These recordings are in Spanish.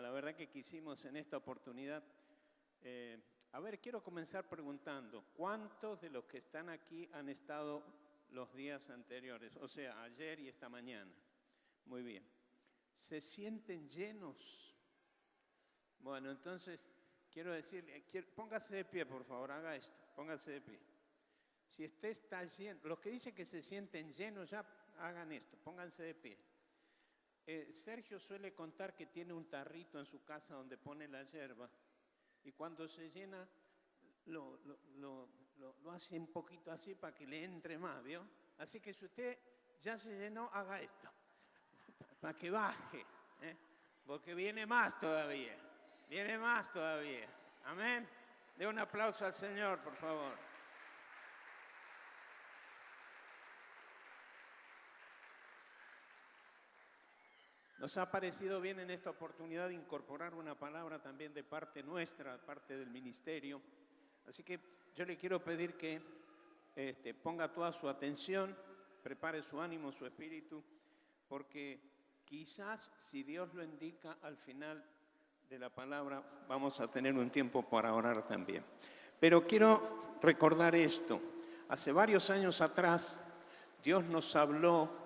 La verdad que quisimos en esta oportunidad, quiero comenzar preguntando, ¿cuántos de los que están aquí han estado los días anteriores? O sea, ayer y esta mañana. Muy bien. ¿Se sienten llenos? Bueno, entonces, quiero decir, póngase de pie, por favor, haga esto, póngase de pie. Si usted está lleno, los que dicen que se sienten llenos, ya hagan esto, pónganse de pie. Sergio suele contar que tiene un tarrito en su casa donde pone la yerba y cuando se llena lo hace un poquito así para que le entre más, ¿vio? Así que si usted ya se llenó, haga esto, para que baje, porque viene más todavía, amén. Dé un aplauso al Señor, por favor. Nos ha parecido bien en esta oportunidad incorporar una palabra también de parte nuestra, parte del ministerio. Así que yo le quiero pedir que ponga toda su atención, prepare su ánimo, su espíritu, porque quizás, si Dios lo indica, al final de la palabra vamos a tener un tiempo para orar también. Pero quiero recordar esto. Hace varios años atrás, Dios nos habló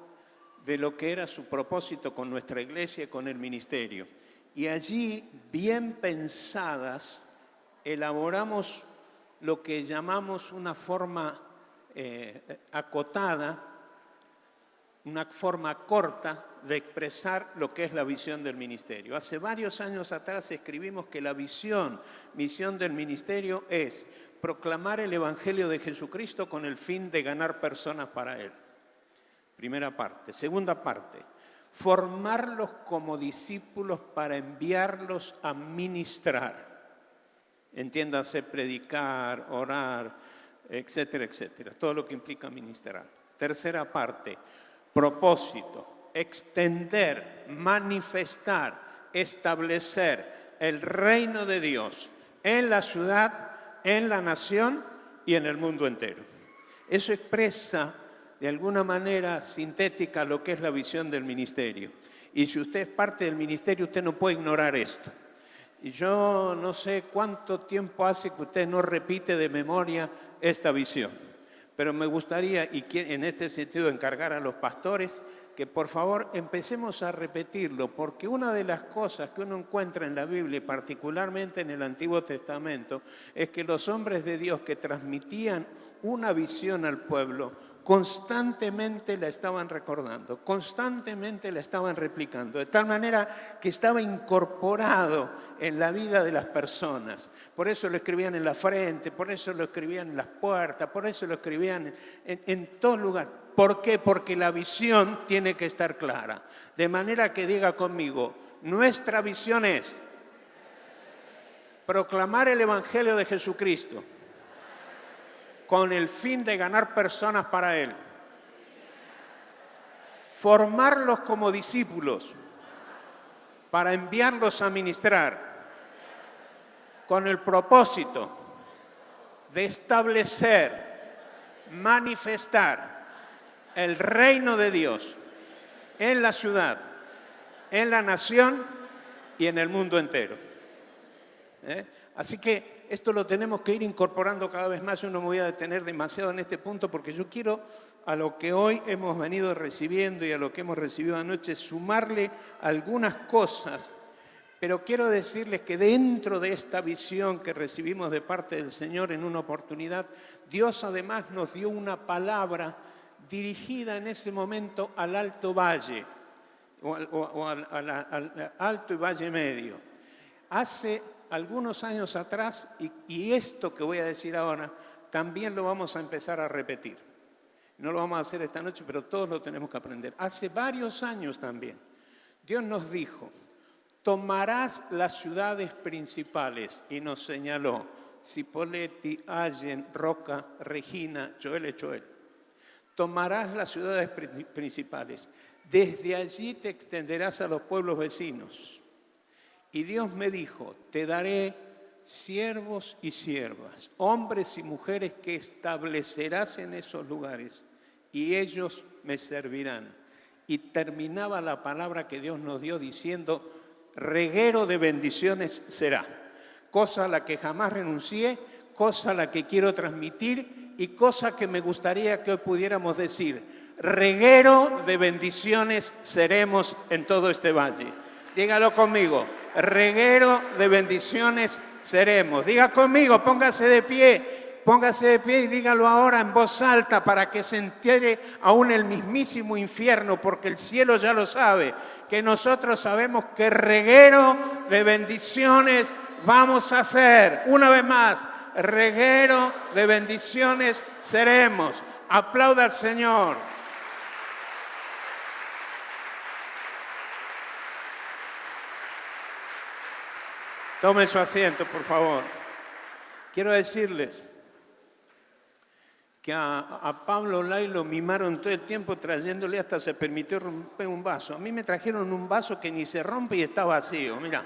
de lo que era su propósito con nuestra iglesia y con el ministerio. Y allí, bien pensadas, elaboramos lo que llamamos una forma acotada, una forma corta de expresar lo que es la visión del ministerio. Hace varios años atrás escribimos que la misión del ministerio es proclamar el Evangelio de Jesucristo con el fin de ganar personas para Él. Primera parte. Segunda parte, formarlos como discípulos para enviarlos a ministrar. Entiéndase, predicar, orar, etcétera, etcétera. Todo lo que implica ministrar. Tercera parte, propósito, extender, manifestar, establecer el reino de Dios en la ciudad, en la nación y en el mundo entero. Eso expresa de alguna manera sintética lo que es la visión del ministerio. Y si usted es parte del ministerio, usted no puede ignorar esto. Y yo no sé cuánto tiempo hace que usted no repite de memoria esta visión. Pero me gustaría, y en este sentido, encargar a los pastores que por favor empecemos a repetirlo, porque una de las cosas que uno encuentra en la Biblia, y particularmente en el Antiguo Testamento, es que los hombres de Dios que transmitían una visión al pueblo, constantemente la estaban recordando, constantemente la estaban replicando, de tal manera que estaba incorporado en la vida de las personas. Por eso lo escribían en la frente, por eso lo escribían en las puertas, por eso lo escribían en todo lugar. ¿Por qué? Porque la visión tiene que estar clara. De manera que diga conmigo, nuestra visión es proclamar el Evangelio de Jesucristo con el fin de ganar personas para Él. Formarlos como discípulos para enviarlos a ministrar con el propósito de establecer, manifestar el reino de Dios en la ciudad, en la nación y en el mundo entero. Así que esto lo tenemos que ir incorporando cada vez más. Yo no me voy a detener demasiado en este punto porque yo quiero a lo que hoy hemos venido recibiendo y a lo que hemos recibido anoche sumarle algunas cosas. Pero quiero decirles que dentro de esta visión que recibimos de parte del Señor en una oportunidad, Dios además nos dio una palabra dirigida en ese momento al Alto Valle o al Alto y Valle Medio. Hace algunos años atrás, y esto que voy a decir ahora, también lo vamos a empezar a repetir. No lo vamos a hacer esta noche, pero todos lo tenemos que aprender. Hace varios años también, Dios nos dijo, tomarás las ciudades principales, y nos señaló, Cipolletti, Allen, Roca, Regina, Choel. Tomarás las ciudades principales. Desde allí te extenderás a los pueblos vecinos. Y Dios me dijo, te daré siervos y siervas, hombres y mujeres que establecerás en esos lugares, y ellos me servirán. Y terminaba la palabra que Dios nos dio diciendo, reguero de bendiciones será. Cosa a la que jamás renuncié, cosa a la que quiero transmitir y cosa que me gustaría que hoy pudiéramos decir: reguero de bendiciones seremos en todo este valle. Dígalo conmigo: reguero de bendiciones seremos. Diga conmigo, póngase de pie y dígalo ahora en voz alta para que se entere aún el mismísimo infierno, porque el cielo ya lo sabe, que nosotros sabemos que reguero de bendiciones vamos a ser. Una vez más, reguero de bendiciones seremos. Aplauda al Señor. Tome su asiento, por favor. Quiero decirles que a Pablo Lai lo mimaron todo el tiempo trayéndole, hasta se permitió romper un vaso. A mí me trajeron un vaso que ni se rompe y está vacío, mirá.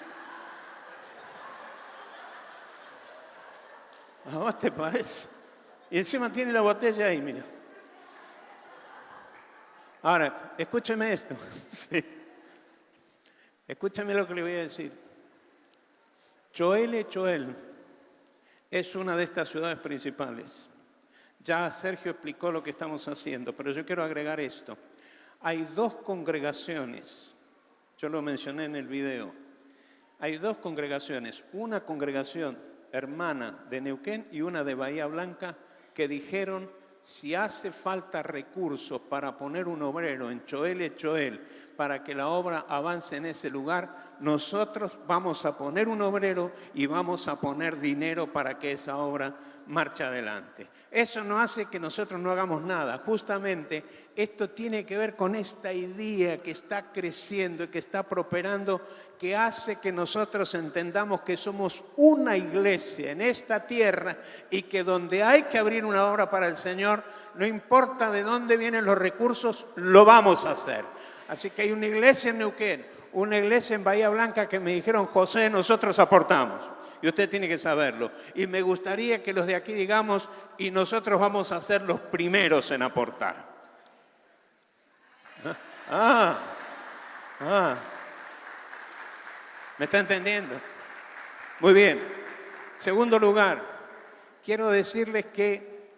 ¿A vos te parece? Y encima tiene la botella ahí, mira. Ahora, escúcheme esto. Sí. Escúcheme lo que le voy a decir. Choel es una de estas ciudades principales. Ya Sergio explicó lo que estamos haciendo, pero yo quiero agregar esto. Hay dos congregaciones, yo lo mencioné en el video. Hay dos congregaciones, una congregación hermana de Neuquén y una de Bahía Blanca, que dijeron: si hace falta recursos para poner un obrero en Choel, para que la obra avance en ese lugar, nosotros vamos a poner un obrero y vamos a poner dinero para que esa obra marche adelante. Eso no hace que nosotros no hagamos nada. Justamente esto tiene que ver con esta idea que está creciendo y que está prosperando, que hace que nosotros entendamos que somos una iglesia en esta tierra y que donde hay que abrir una obra para el Señor, no importa de dónde vienen los recursos, lo vamos a hacer. Así que hay una iglesia en Neuquén, una iglesia en Bahía Blanca que me dijeron: José, nosotros aportamos. Y usted tiene que saberlo. Y me gustaría que los de aquí digamos: y nosotros vamos a ser los primeros en aportar. ¿Me está entendiendo? Muy bien. Segundo lugar, quiero decirles que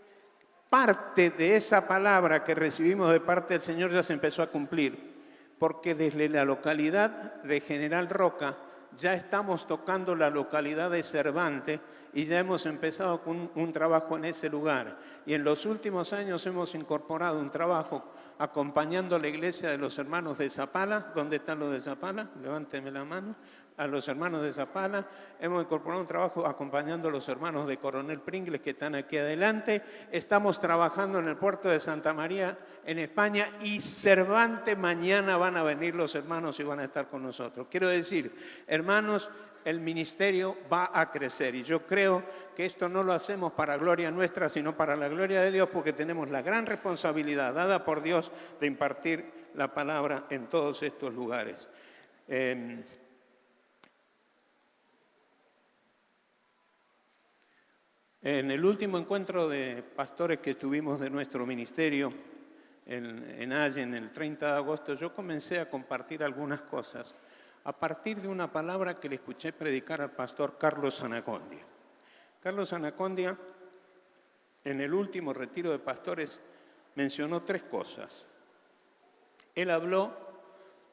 parte de esa palabra que recibimos de parte del Señor ya se empezó a cumplir, porque desde la localidad de General Roca ya estamos tocando la localidad de Cervantes y ya hemos empezado con un trabajo en ese lugar. Y en los últimos años hemos incorporado un trabajo acompañando a la iglesia de los hermanos de Zapala. ¿Dónde están los de Zapala? Levánteme la mano. A los hermanos de Zapala. Hemos incorporado un trabajo acompañando a los hermanos de Coronel Pringles que están aquí adelante. Estamos trabajando en el puerto de Santa María en España y Cervantes mañana van a venir los hermanos y van a estar con nosotros. Quiero decir, hermanos, el ministerio va a crecer y yo creo que esto no lo hacemos para gloria nuestra, sino para la gloria de Dios, porque tenemos la gran responsabilidad dada por Dios de impartir la palabra en todos estos lugares. En el último encuentro de pastores que tuvimos de nuestro ministerio en Allen, el 30 de agosto, yo comencé a compartir algunas cosas a partir de una palabra que le escuché predicar al pastor Carlos Anacondia. Carlos Anacondia, en el último retiro de pastores, mencionó tres cosas. Él habló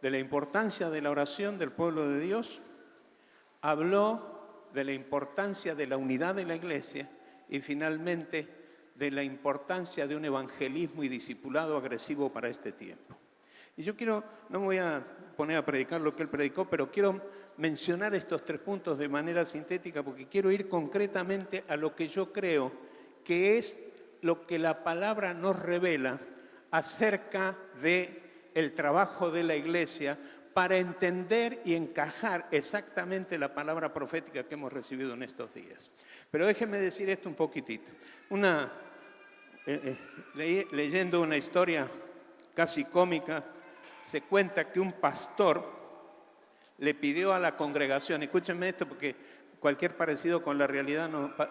de la importancia de la oración del pueblo de Dios, habló de la importancia de la unidad de la iglesia y finalmente de la importancia de un evangelismo y discipulado agresivo para este tiempo. Y yo no me voy a poner a predicar lo que él predicó, pero quiero mencionar estos tres puntos de manera sintética porque quiero ir concretamente a lo que yo creo que es lo que la palabra nos revela acerca del trabajo de la iglesia para entender y encajar exactamente la palabra profética que hemos recibido en estos días. Pero déjenme decir esto un poquitito. Leyendo una historia casi cómica, se cuenta que un pastor le pidió a la congregación, escúchenme esto porque cualquier parecido con la realidad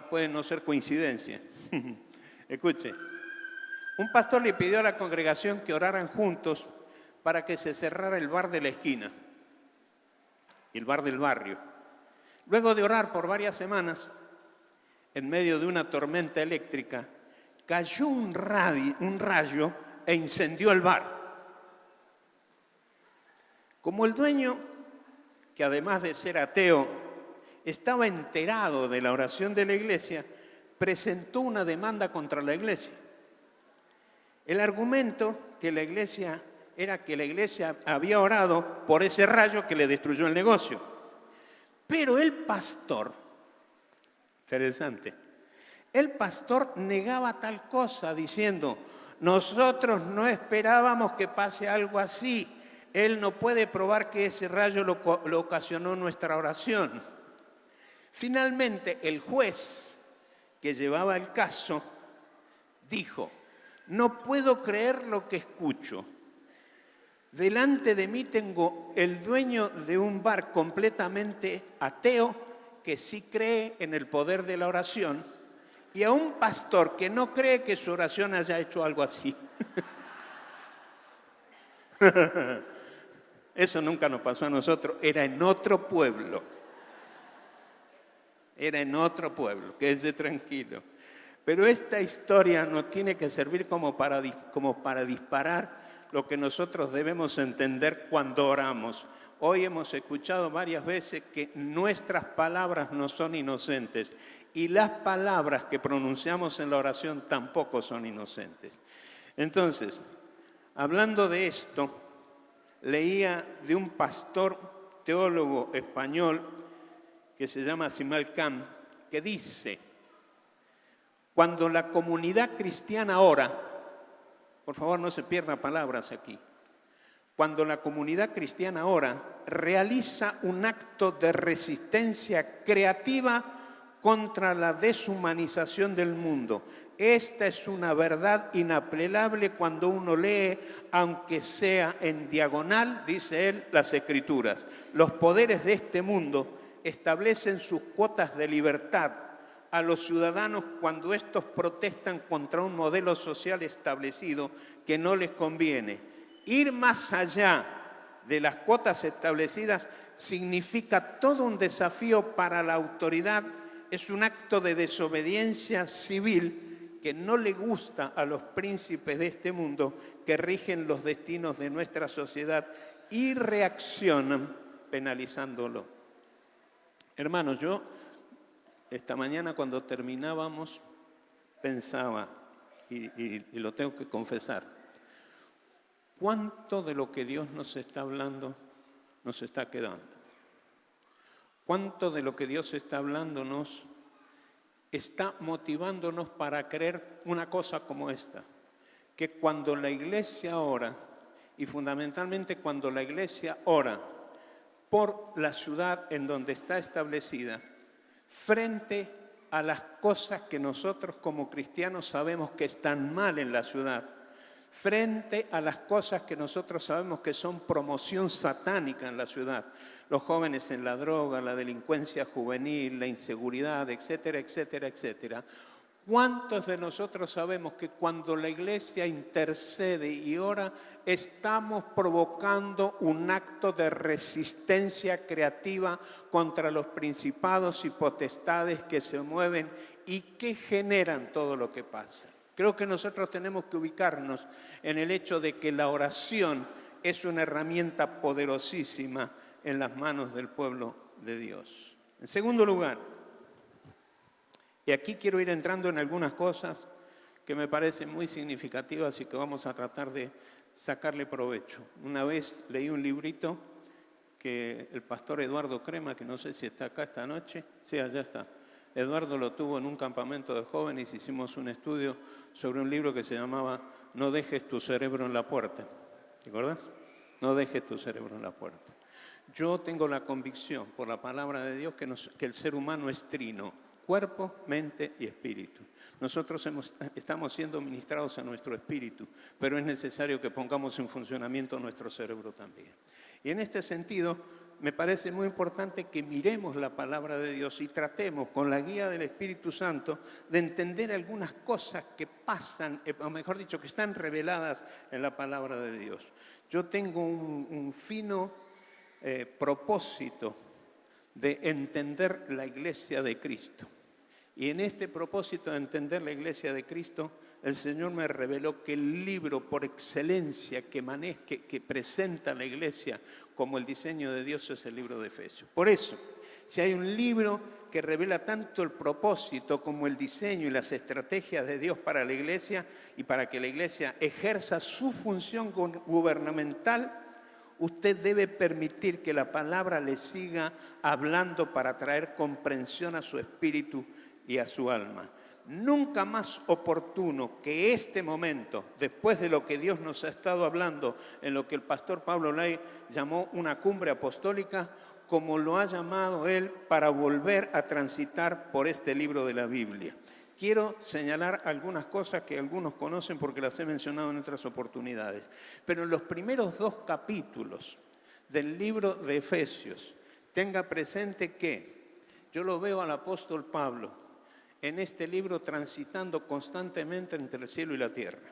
puede no ser coincidencia. Escuche, un pastor le pidió a la congregación que oraran juntos para que se cerrara el bar de la esquina. el bar del barrio. Luego de orar por varias semanas, en medio de una tormenta eléctrica, cayó un rayo e incendió el bar. Como el dueño, que además de ser ateo, estaba enterado de la oración de la iglesia, presentó una demanda contra la iglesia. El argumento era que la iglesia había orado por ese rayo que le destruyó el negocio. Pero el pastor, interesante, el pastor negaba tal cosa diciendo, nosotros no esperábamos que pase algo así. Él no puede probar que ese rayo lo ocasionó nuestra oración. Finalmente, el juez que llevaba el caso dijo, no puedo creer lo que escucho. Delante de mí tengo el dueño de un bar completamente ateo que sí cree en el poder de la oración y a un pastor que no cree que su oración haya hecho algo así. Eso nunca nos pasó a nosotros, era en otro pueblo. Era en otro pueblo, quédese tranquilo. Pero esta historia nos tiene que servir como para disparar lo que nosotros debemos entender cuando oramos. Hoy hemos escuchado varias veces que nuestras palabras no son inocentes y las palabras que pronunciamos en la oración tampoco son inocentes. Entonces, hablando de esto, leía de un pastor teólogo español que se llama Simal Khan, que dice, cuando la comunidad cristiana ora, por favor no se pierdan palabras aquí, cuando la comunidad cristiana ora, realiza un acto de resistencia creativa contra la deshumanización del mundo. Esta es una verdad inapelable cuando uno lee, aunque sea en diagonal, dice él, las Escrituras. Los poderes de este mundo establecen sus cuotas de libertad a los ciudadanos cuando estos protestan contra un modelo social establecido que no les conviene. Ir más allá de las cuotas establecidas significa todo un desafío para la autoridad, es un acto de desobediencia civil que no le gusta a los príncipes de este mundo que rigen los destinos de nuestra sociedad y reaccionan penalizándolo. Hermanos, yo esta mañana cuando terminábamos pensaba, y lo tengo que confesar, ¿cuánto de lo que Dios nos está hablando nos está quedando? ¿Cuánto de lo que Dios está hablándonos está motivándonos para creer una cosa como esta? Que cuando la iglesia ora, y fundamentalmente cuando la iglesia ora por la ciudad en donde está establecida, frente a las cosas que nosotros como cristianos sabemos que están mal en la ciudad, frente a las cosas que nosotros sabemos que son promoción satánica en la ciudad, los jóvenes en la droga, la delincuencia juvenil, la inseguridad, etcétera, etcétera, etcétera. ¿Cuántos de nosotros sabemos que cuando la iglesia intercede y ora, estamos provocando un acto de resistencia creativa contra los principados y potestades que se mueven y que generan todo lo que pasa? Creo que nosotros tenemos que ubicarnos en el hecho de que la oración es una herramienta poderosísima en las manos del pueblo de Dios. En segundo lugar, y aquí quiero ir entrando en algunas cosas que me parecen muy significativas y que vamos a tratar de sacarle provecho. Una vez leí un librito que el pastor Eduardo Crema, que no sé si está acá esta noche, sí, allá está. Eduardo lo tuvo en un campamento de jóvenes, hicimos un estudio sobre un libro que se llamaba No dejes tu cerebro en la puerta. ¿Te acordás? No dejes tu cerebro en la puerta. Yo tengo la convicción por la palabra de Dios que el ser humano es trino, cuerpo, mente y espíritu. Nosotros estamos siendo ministrados a nuestro espíritu, pero es necesario que pongamos en funcionamiento nuestro cerebro también. Y en este sentido, me parece muy importante que miremos la palabra de Dios y tratemos con la guía del Espíritu Santo de entender algunas cosas que pasan, o mejor dicho, que están reveladas en la palabra de Dios. Yo tengo un fino propósito de entender la iglesia de Cristo. Y en este propósito de entender la iglesia de Cristo, el Señor me reveló que el libro por excelencia que presenta la iglesia como el diseño de Dios es el libro de Efesios. Por eso, si hay un libro que revela tanto el propósito como el diseño y las estrategias de Dios para la iglesia y para que la iglesia ejerza su función gubernamental, usted debe permitir que la palabra le siga hablando para traer comprensión a su espíritu y a su alma. Nunca más oportuno que este momento, después de lo que Dios nos ha estado hablando en lo que el pastor Pablo Lay llamó una cumbre apostólica, como lo ha llamado él para volver a transitar por este libro de la Biblia. Quiero señalar algunas cosas que algunos conocen porque las he mencionado en otras oportunidades. Pero en los primeros 2 capítulos del libro de Efesios, tenga presente que yo lo veo al apóstol Pablo en este libro transitando constantemente entre el cielo y la tierra.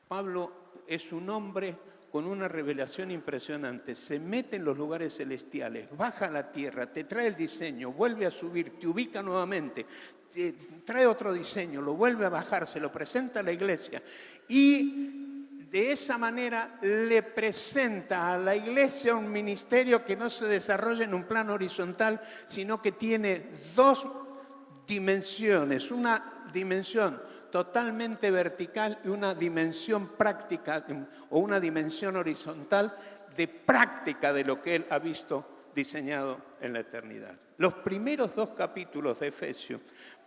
Pablo es un hombre con una revelación impresionante, se mete en los lugares celestiales, baja a la tierra, te trae el diseño, vuelve a subir, te ubica nuevamente, te trae otro diseño, lo vuelve a bajar, se lo presenta a la iglesia y de esa manera le presenta a la iglesia un ministerio que no se desarrolla en un plano horizontal, sino que tiene 2 dimensiones, una dimensión totalmente vertical y una dimensión práctica o una dimensión horizontal de práctica de lo que él ha visto diseñado en la eternidad. Los primeros 2 capítulos de Efesios,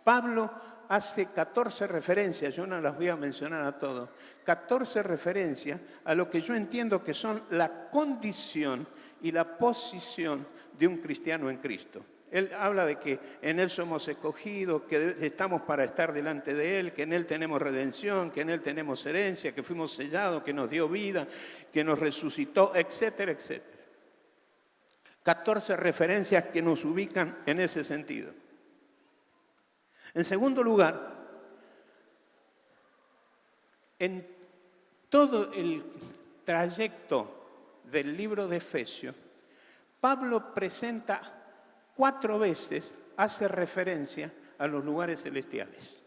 Pablo hace 14 referencias, yo no las voy a mencionar a todos, 14 referencias a lo que yo entiendo que son la condición y la posición de un cristiano en Cristo. Él habla de que en Él somos escogidos, que estamos para estar delante de Él, que en Él tenemos redención, que en Él tenemos herencia, que fuimos sellados, que nos dio vida, que nos resucitó, etcétera, etcétera. 14 referencias que nos ubican en ese sentido. En segundo lugar, en todo el trayecto del libro de Efesios, Pablo presenta 4 veces, hace referencia a los lugares celestiales.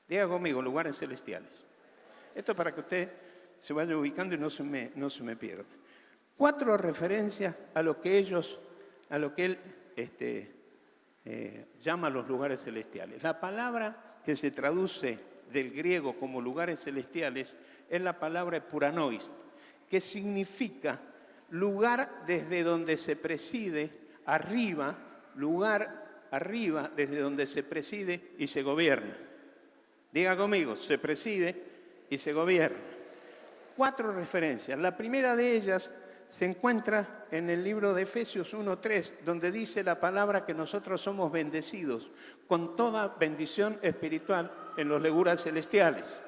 Diga conmigo, lugares celestiales. Esto para que usted se vaya ubicando y no se me pierda. 4 referencias a lo que él llama los lugares celestiales. La palabra que se traduce del griego como lugares celestiales es la palabra epuranois, que significa lugar desde donde se preside arriba, lugar arriba desde donde se preside y se gobierna. Diga conmigo, se preside y se gobierna. 4 referencias. La primera de ellas se encuentra en el libro de Efesios 1:3, donde dice la palabra que nosotros somos bendecidos con toda bendición espiritual en los lugares celestiales.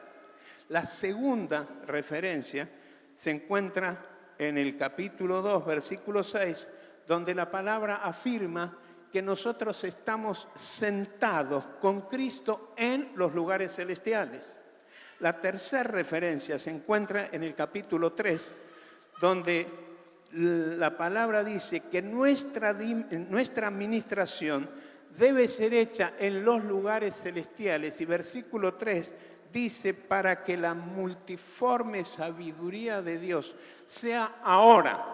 La segunda referencia se encuentra en el capítulo 2, versículo 6, donde la palabra afirma que nosotros estamos sentados con Cristo en los lugares celestiales. La tercera referencia se encuentra en el capítulo 3, donde la palabra dice que nuestra administración debe ser hecha en los lugares celestiales. Y versículo 3 dice, para que la multiforme sabiduría de Dios sea ahora.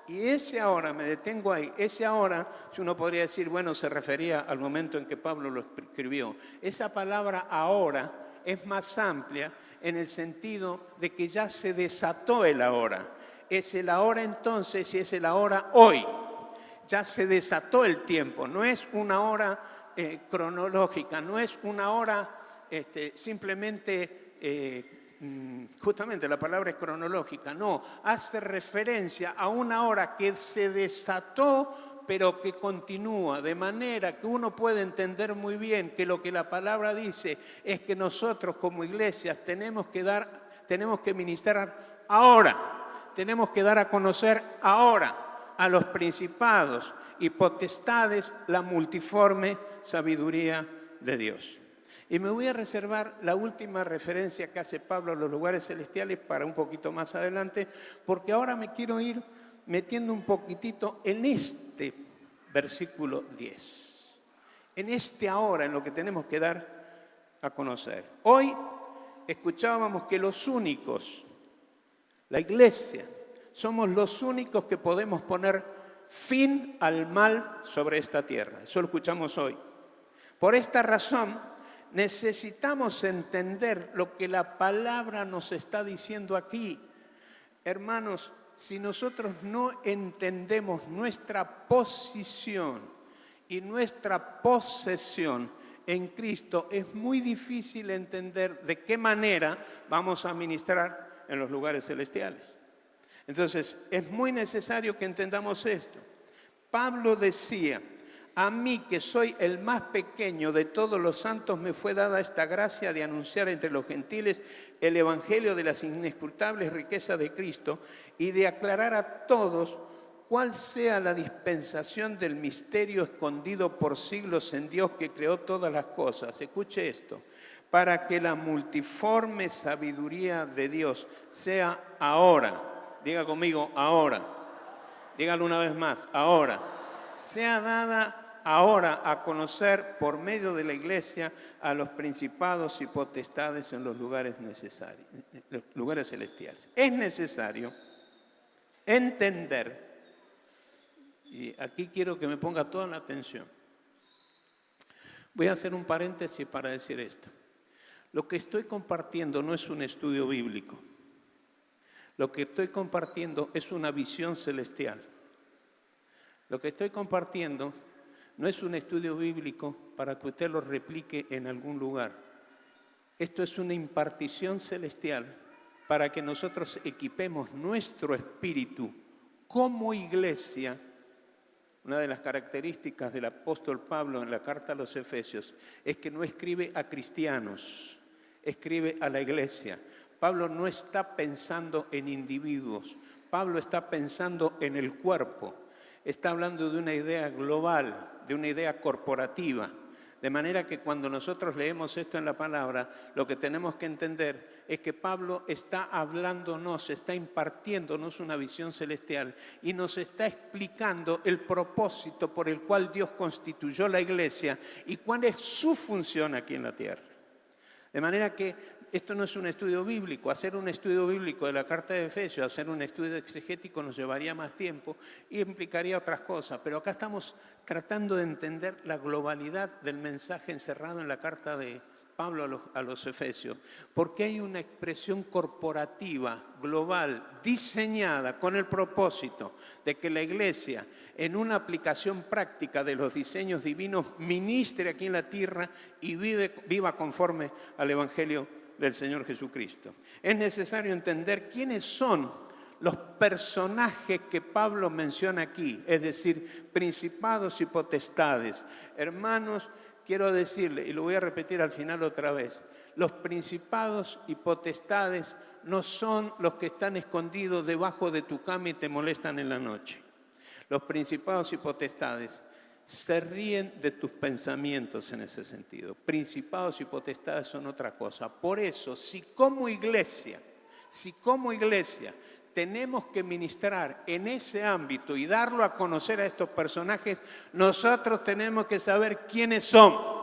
Y ese ahora, me detengo ahí, ese ahora, si uno podría decir, bueno, se refería al momento en que Pablo lo escribió. Esa palabra ahora es más amplia en el sentido de que ya se desató el ahora. Es el ahora entonces y es el ahora hoy. Ya se desató el tiempo, no es una hora cronológica, no es una hora simplemente, justamente la palabra es cronológica, no, hace referencia a una hora que se desató pero que continúa, de manera que uno puede entender muy bien que lo que la palabra dice es que nosotros como iglesias tenemos que ministrar ahora. Tenemos que dar a conocer ahora a los principados y potestades la multiforme sabiduría de Dios. Y me voy a reservar la última referencia que hace Pablo a los lugares celestiales para un poquito más adelante, porque ahora me quiero ir metiendo un poquitito en este versículo 10. En este ahora, en lo que tenemos que dar a conocer. Hoy escuchábamos que los únicos, la iglesia, somos los únicos que podemos poner fin al mal sobre esta tierra. Eso lo escuchamos hoy. Por esta razón, necesitamos entender lo que la palabra nos está diciendo aquí. Hermanos, si nosotros no entendemos nuestra posición y nuestra posesión en Cristo, es muy difícil entender de qué manera vamos a ministrar en los lugares celestiales. Entonces, es muy necesario que entendamos esto. Pablo decía: a mí, que soy el más pequeño de todos los santos, me fue dada esta gracia de anunciar entre los gentiles el evangelio de las inescrutables riquezas de Cristo y de aclarar a todos cuál sea la dispensación del misterio escondido por siglos en Dios que creó todas las cosas. Escuche esto: para que la multiforme sabiduría de Dios sea ahora. Diga conmigo, ahora. Dígalo una vez más, ahora. Sea dada ahora a conocer por medio de la iglesia a los principados y potestades en los lugares necesarios, los lugares celestiales. Es necesario entender, y aquí quiero que me ponga toda la atención. Voy a hacer un paréntesis para decir esto. Lo que estoy compartiendo no es un estudio bíblico. Lo que estoy compartiendo es una visión celestial. Lo que estoy compartiendo no es un estudio bíblico para que usted lo replique en algún lugar. Esto es una impartición celestial para que nosotros equipemos nuestro espíritu como iglesia. Una de las características del apóstol Pablo en la carta a los Efesios es que no escribe a cristianos, escribe a la iglesia. Pablo no está pensando en individuos, Pablo está pensando en el cuerpo. Está hablando de una idea global, de una idea corporativa. De manera que cuando nosotros leemos esto en la palabra, lo que tenemos que entender es que Pablo está hablándonos, está impartiéndonos una visión celestial y nos está explicando el propósito por el cual Dios constituyó la iglesia y cuál es su función aquí en la tierra. De manera que esto no es un estudio bíblico. Hacer un estudio bíblico de la carta de Efesios, hacer un estudio exegético nos llevaría más tiempo y implicaría otras cosas. Pero acá estamos tratando de entender la globalidad del mensaje encerrado en la carta de Pablo a los Efesios. Porque hay una expresión corporativa, global, diseñada con el propósito de que la iglesia, en una aplicación práctica de los diseños divinos, ministre aquí en la tierra y viva conforme al Evangelio del Señor Jesucristo. Es necesario entender quiénes son los personajes que Pablo menciona aquí, es decir, principados y potestades. Hermanos, quiero decirle, y lo voy a repetir al final otra vez, los principados y potestades no son los que están escondidos debajo de tu cama y te molestan en la noche. Los principados y potestades se ríen de tus pensamientos en ese sentido. Principados y potestades son otra cosa. Por eso, si como iglesia tenemos que ministrar en ese ámbito y darlo a conocer a estos personajes, nosotros tenemos que saber quiénes son.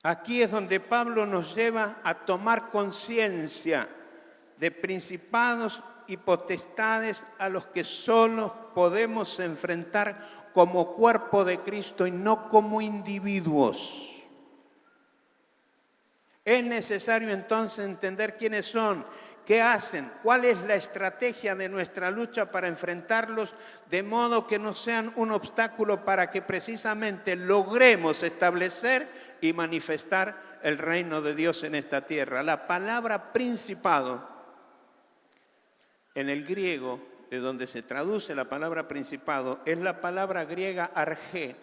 Aquí es donde Pablo nos lleva a tomar conciencia de principados y potestades a los que solo podemos enfrentar como cuerpo de Cristo y no como individuos. Es necesario entonces entender quiénes son, qué hacen, cuál es la estrategia de nuestra lucha para enfrentarlos, de modo que no sean un obstáculo para que precisamente logremos establecer y manifestar el reino de Dios en esta tierra. La palabra principado, en el griego, de donde se traduce la palabra principado, es la palabra griega argé,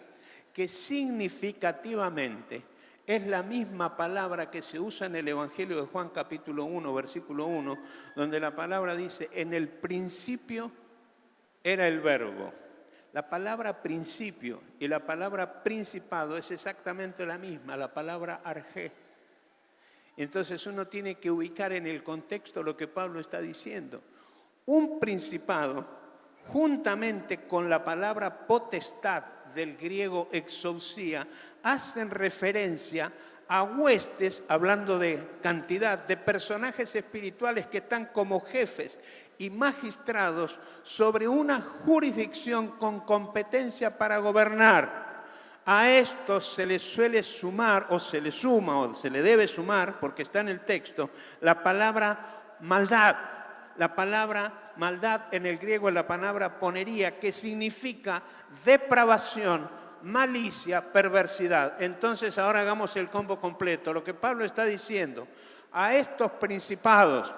que significativamente es la misma palabra que se usa en el Evangelio de Juan capítulo 1, versículo 1, donde la palabra dice: en el principio era el verbo. La palabra principio y la palabra principado es exactamente la misma, la palabra argé. Entonces uno tiene que ubicar en el contexto lo que Pablo está diciendo. Un principado, juntamente con la palabra potestad del griego exousia, hacen referencia a huestes, hablando de cantidad, de personajes espirituales que están como jefes y magistrados sobre una jurisdicción con competencia para gobernar. A esto se le suele sumar, o se le suma, o se le debe sumar, porque está en el texto, la palabra maldad. La palabra maldad en el griego es la palabra ponería, que significa depravación, malicia, perversidad. Entonces ahora hagamos el combo completo. Lo que Pablo está diciendo, a estos principados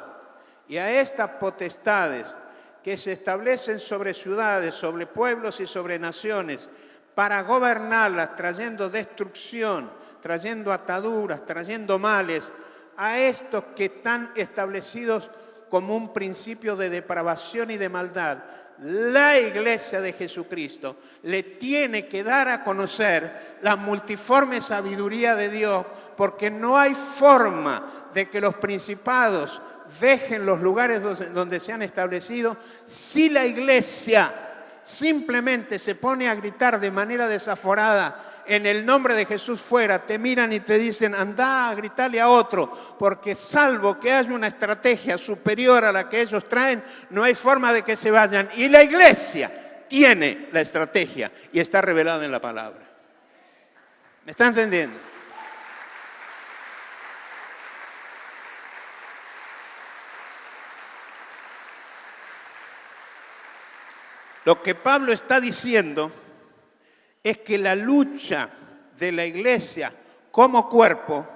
y a estas potestades que se establecen sobre ciudades, sobre pueblos y sobre naciones, para gobernarlas, trayendo destrucción, trayendo ataduras, trayendo males, a estos que están establecidos como un principio de depravación y de maldad, la Iglesia de Jesucristo le tiene que dar a conocer la multiforme sabiduría de Dios, porque no hay forma de que los principados dejen los lugares donde se han establecido si la Iglesia simplemente se pone a gritar de manera desaforada en el nombre de Jesús fuera. Te miran y te dicen, anda a gritarle a otro, porque salvo que haya una estrategia superior a la que ellos traen, no hay forma de que se vayan. Y la Iglesia tiene la estrategia y está revelada en la palabra. ¿Me está entendiendo? Lo que Pablo está diciendo es que la lucha de la Iglesia como cuerpo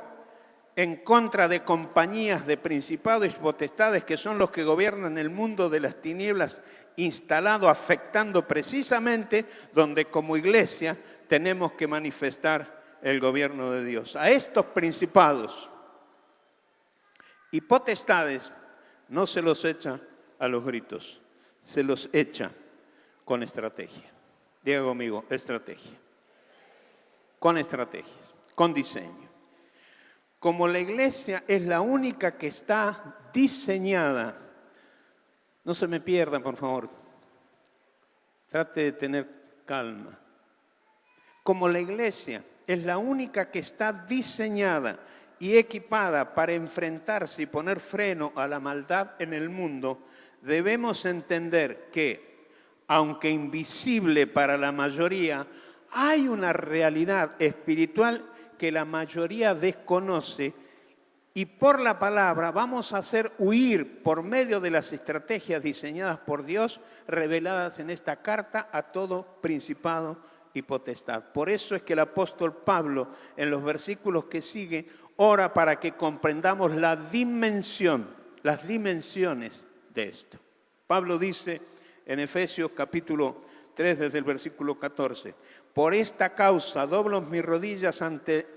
en contra de compañías de principados y potestades que son los que gobiernan el mundo de las tinieblas instalado, afectando precisamente donde como Iglesia tenemos que manifestar el gobierno de Dios. A estos principados y potestades no se los echa a los gritos, se los echa con estrategia. Diga conmigo, estrategia. Con estrategias, con diseño. Como la Iglesia es la única que está diseñada, no se me pierdan, por favor. Trate de tener calma. Como la Iglesia es la única que está diseñada y equipada para enfrentarse y poner freno a la maldad en el mundo, debemos entender que aunque invisible para la mayoría, hay una realidad espiritual que la mayoría desconoce y por la palabra vamos a hacer huir por medio de las estrategias diseñadas por Dios, reveladas en esta carta a todo principado y potestad. Por eso es que el apóstol Pablo, en los versículos que siguen, ora para que comprendamos la dimensión, las dimensiones de esto. Pablo dice en Efesios capítulo 3, desde el versículo 14, por esta causa doblo mis rodillas ante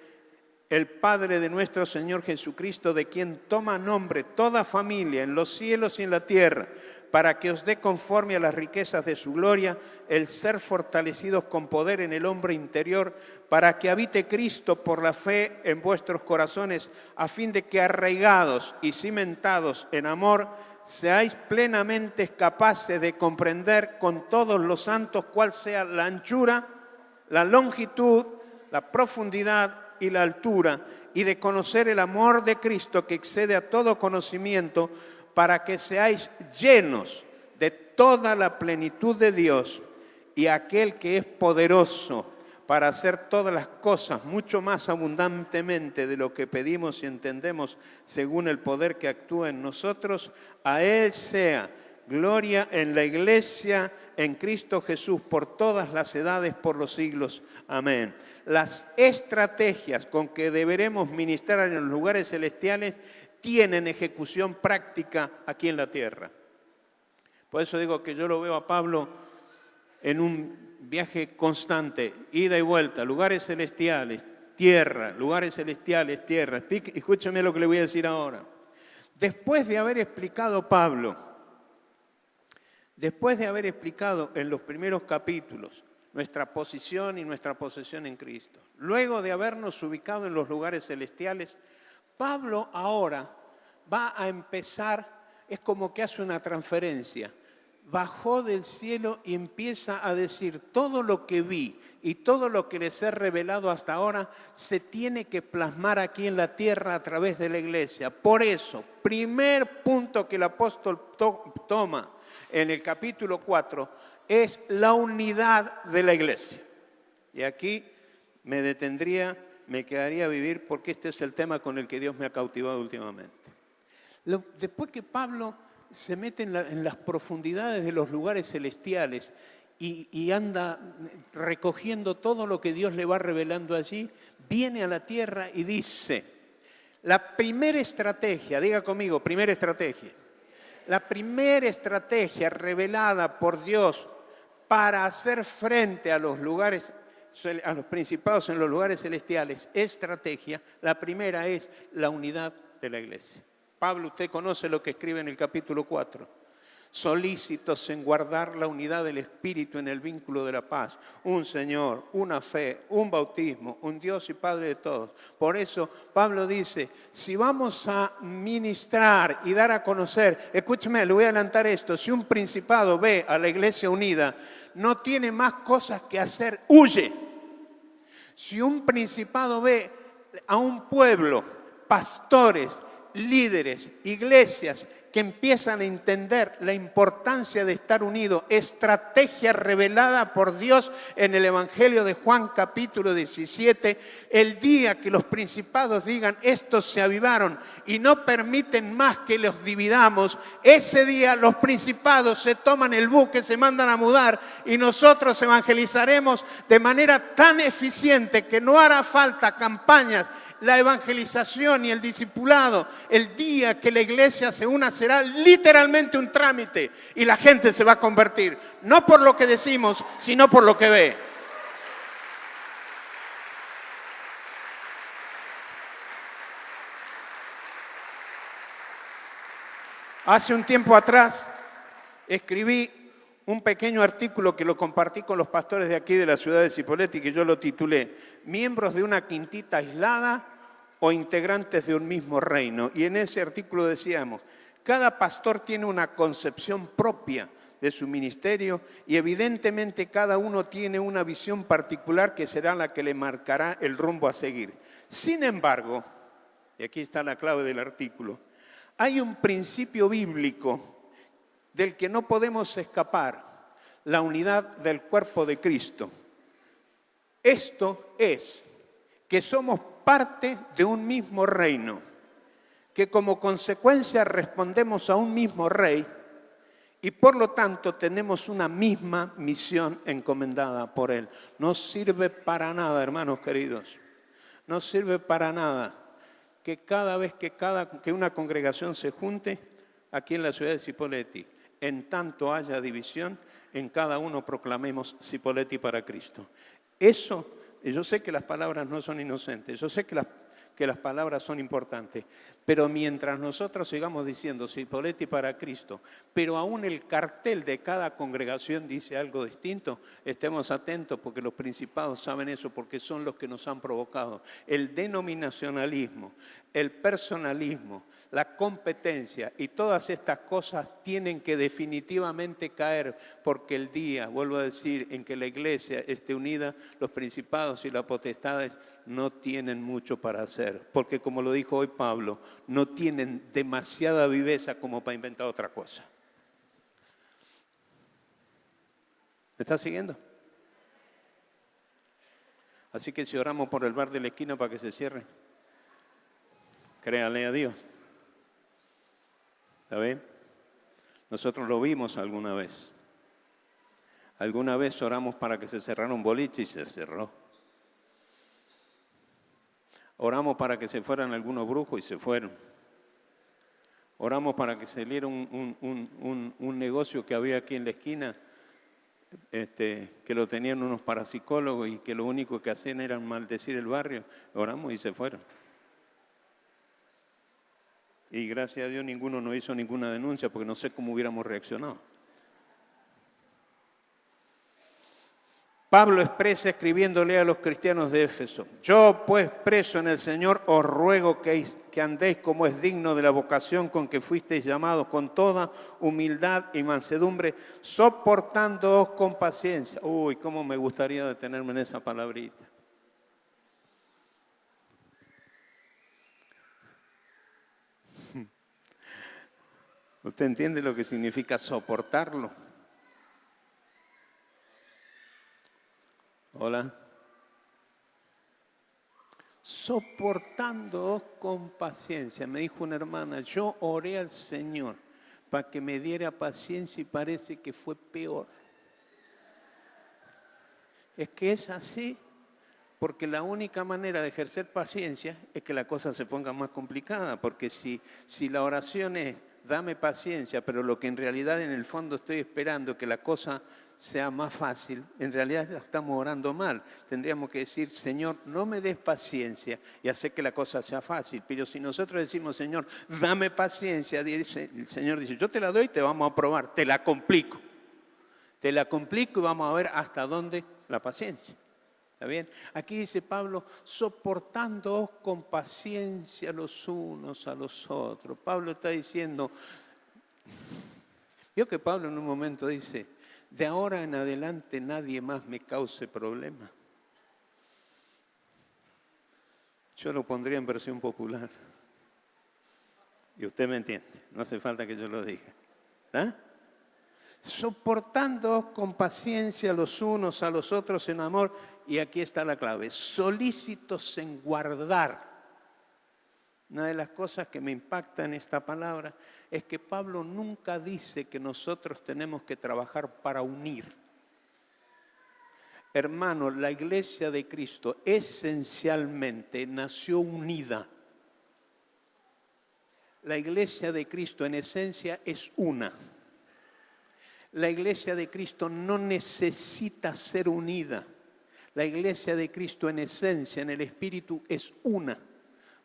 el Padre de nuestro Señor Jesucristo, de quien toma nombre toda familia en los cielos y en la tierra, para que os dé conforme a las riquezas de su gloria, el ser fortalecidos con poder en el hombre interior, para que habite Cristo por la fe en vuestros corazones, a fin de que arraigados y cimentados en amor, seáis plenamente capaces de comprender con todos los santos cuál sea la anchura, la longitud, la profundidad y la altura, y de conocer el amor de Cristo que excede a todo conocimiento, para que seáis llenos de toda la plenitud de Dios, y aquel que es poderoso para hacer todas las cosas mucho más abundantemente de lo que pedimos y entendemos según el poder que actúa en nosotros, a Él sea gloria en la Iglesia, en Cristo Jesús, por todas las edades, por los siglos. Amén. Las estrategias con que deberemos ministrar en los lugares celestiales tienen ejecución práctica aquí en la tierra. Por eso digo que yo lo veo a Pablo en un viaje constante, ida y vuelta, lugares celestiales, tierra, lugares celestiales, tierra. Escúchame lo que le voy a decir ahora. Después de haber explicado Pablo, después de haber explicado en los primeros capítulos nuestra posición y nuestra posesión en Cristo, luego de habernos ubicado en los lugares celestiales, Pablo ahora va a empezar, es como que hace una transferencia. Bajó del cielo y empieza a decir: todo lo que vi y todo lo que les he revelado hasta ahora se tiene que plasmar aquí en la tierra a través de la iglesia. Por eso, primer punto que el apóstol toma en el capítulo 4 es la unidad de la iglesia. Y aquí me detendría, me quedaría a vivir, porque este es el tema con el que Dios me ha cautivado últimamente. Después que Pablo se mete en las profundidades de los lugares celestiales y anda recogiendo todo lo que Dios le va revelando allí, viene a la tierra y dice: la primera estrategia, diga conmigo, primera estrategia. La primera estrategia revelada por Dios para hacer frente a los principados en los lugares celestiales, estrategia, la primera es la unidad de la iglesia. Pablo, usted conoce lo que escribe en el capítulo 4. Solícitos en guardar la unidad del Espíritu en el vínculo de la paz. Un Señor, una fe, un bautismo, un Dios y Padre de todos. Por eso Pablo dice: si vamos a ministrar y dar a conocer, escúcheme, le voy a adelantar esto: si un principado ve a la iglesia unida, no tiene más cosas que hacer, huye. Si un principado ve a un pueblo, pastores, líderes, iglesias que empiezan a entender la importancia de estar unidos, estrategia revelada por Dios en el Evangelio de Juan capítulo 17, el día que los principados digan: estos se avivaron y no permiten más que los dividamos, ese día los principados se toman el buque, se mandan a mudar y nosotros evangelizaremos de manera tan eficiente que no hará falta campañas. La evangelización y el discipulado, el día que la iglesia se una, será literalmente un trámite y la gente se va a convertir, no por lo que decimos, sino por lo que ve. Hace un tiempo atrás escribí un pequeño artículo que lo compartí con los pastores de aquí de la ciudad de Cipolletti, que yo lo titulé: miembros de una quintita aislada o integrantes de un mismo reino. Y en ese artículo decíamos: cada pastor tiene una concepción propia de su ministerio y evidentemente cada uno tiene una visión particular que será la que le marcará el rumbo a seguir. Sin embargo, y aquí está la clave del artículo, hay un principio bíblico del que no podemos escapar: la unidad del cuerpo de Cristo. Esto es que somos parte de un mismo reino, que como consecuencia respondemos a un mismo rey y por lo tanto tenemos una misma misión encomendada por él. No sirve para nada, hermanos queridos, no sirve para nada que cada vez que una congregación se junte aquí en la ciudad de Cipolletti, en tanto haya división, en cada uno proclamemos Cipolletti para Cristo. Eso, yo sé que las palabras no son inocentes, yo sé que las palabras son importantes, pero mientras nosotros sigamos diciendo Cipolletti para Cristo, pero aún el cartel de cada congregación dice algo distinto, estemos atentos, porque los principados saben eso, porque son los que nos han provocado. El denominacionalismo, el personalismo, la competencia y todas estas cosas tienen que definitivamente caer, porque el día, vuelvo a decir, en que la iglesia esté unida, los principados y las potestades no tienen mucho para hacer, porque como lo dijo hoy Pablo, no tienen demasiada viveza como para inventar otra cosa. ¿Me está siguiendo? Así que si oramos por el bar de la esquina para que se cierre, créale a Dios. ¿Saben? Nosotros lo vimos alguna vez. Alguna vez oramos para que se cerrara un boliche y se cerró. Oramos para que se fueran algunos brujos y se fueron. Oramos para que saliera un negocio que había aquí en la esquina, que lo tenían unos parapsicólogos y que lo único que hacían era maldecir el barrio. Oramos y se fueron. Y gracias a Dios ninguno nos hizo ninguna denuncia, porque no sé cómo hubiéramos reaccionado. Pablo expresa escribiéndole a los cristianos de Éfeso: yo pues preso en el Señor os ruego que andéis como es digno de la vocación con que fuisteis llamados, con toda humildad y mansedumbre, soportándoos con paciencia. Uy, cómo me gustaría detenerme en esa palabrita. ¿Usted entiende lo que significa soportarlo? Hola. Soportándoos con paciencia. Me dijo una hermana, yo oré al Señor para que me diera paciencia y parece que fue peor. Es que es así, porque la única manera de ejercer paciencia es que la cosa se ponga más complicada, porque si la oración es dame paciencia, pero lo que en realidad en el fondo estoy esperando que la cosa sea más fácil, en realidad estamos orando mal. Tendríamos que decir, Señor, no me des paciencia y hacer que la cosa sea fácil. Pero si nosotros decimos, Señor, dame paciencia, el Señor dice, yo te la doy y te vamos a probar, te la complico. Te la complico y vamos a ver hasta dónde la paciencia. ¿Está bien? Aquí dice Pablo, soportándoos con paciencia los unos a los otros. Pablo está diciendo, vio que Pablo en un momento dice, de ahora en adelante nadie más me cause problema. Yo lo pondría en versión popular. Y usted me entiende, no hace falta que yo lo diga. ¿Ah? Soportándoos con paciencia los unos a los otros en amor. Y aquí está la clave, solícitos en guardar. Una de las cosas que me impacta en esta palabra es que Pablo nunca dice que nosotros tenemos que trabajar para unir. Hermano, la iglesia de Cristo esencialmente nació unida. La iglesia de Cristo en esencia es una. La iglesia de Cristo no necesita ser unida. La iglesia de Cristo en esencia, en el Espíritu, es una.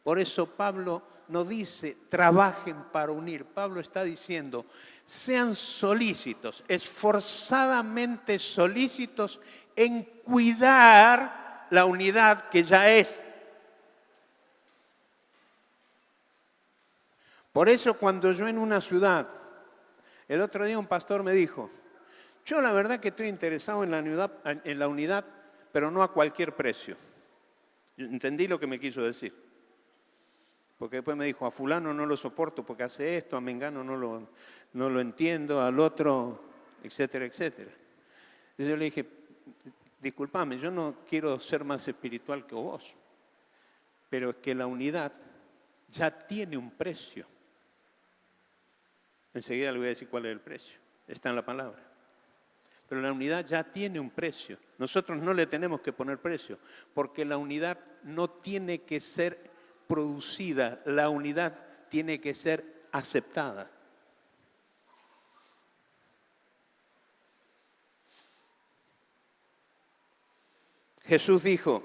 Por eso Pablo no dice, trabajen para unir. Pablo está diciendo, sean solícitos, esforzadamente solícitos en cuidar la unidad que ya es. Por eso cuando yo en una ciudad, el otro día un pastor me dijo, yo la verdad que estoy interesado en la unidad, pero no a cualquier precio. Yo entendí lo que me quiso decir. Porque después me dijo, a fulano no lo soporto porque hace esto, a mengano no lo entiendo, al otro, etcétera, etcétera. Entonces yo le dije, discúlpame, yo no quiero ser más espiritual que vos, pero es que la unidad ya tiene un precio. Enseguida le voy a decir cuál es el precio, está en la palabra. Pero la unidad ya tiene un precio. Nosotros no le tenemos que poner precio, porque la unidad no tiene que ser producida, la unidad tiene que ser aceptada. Jesús dijo,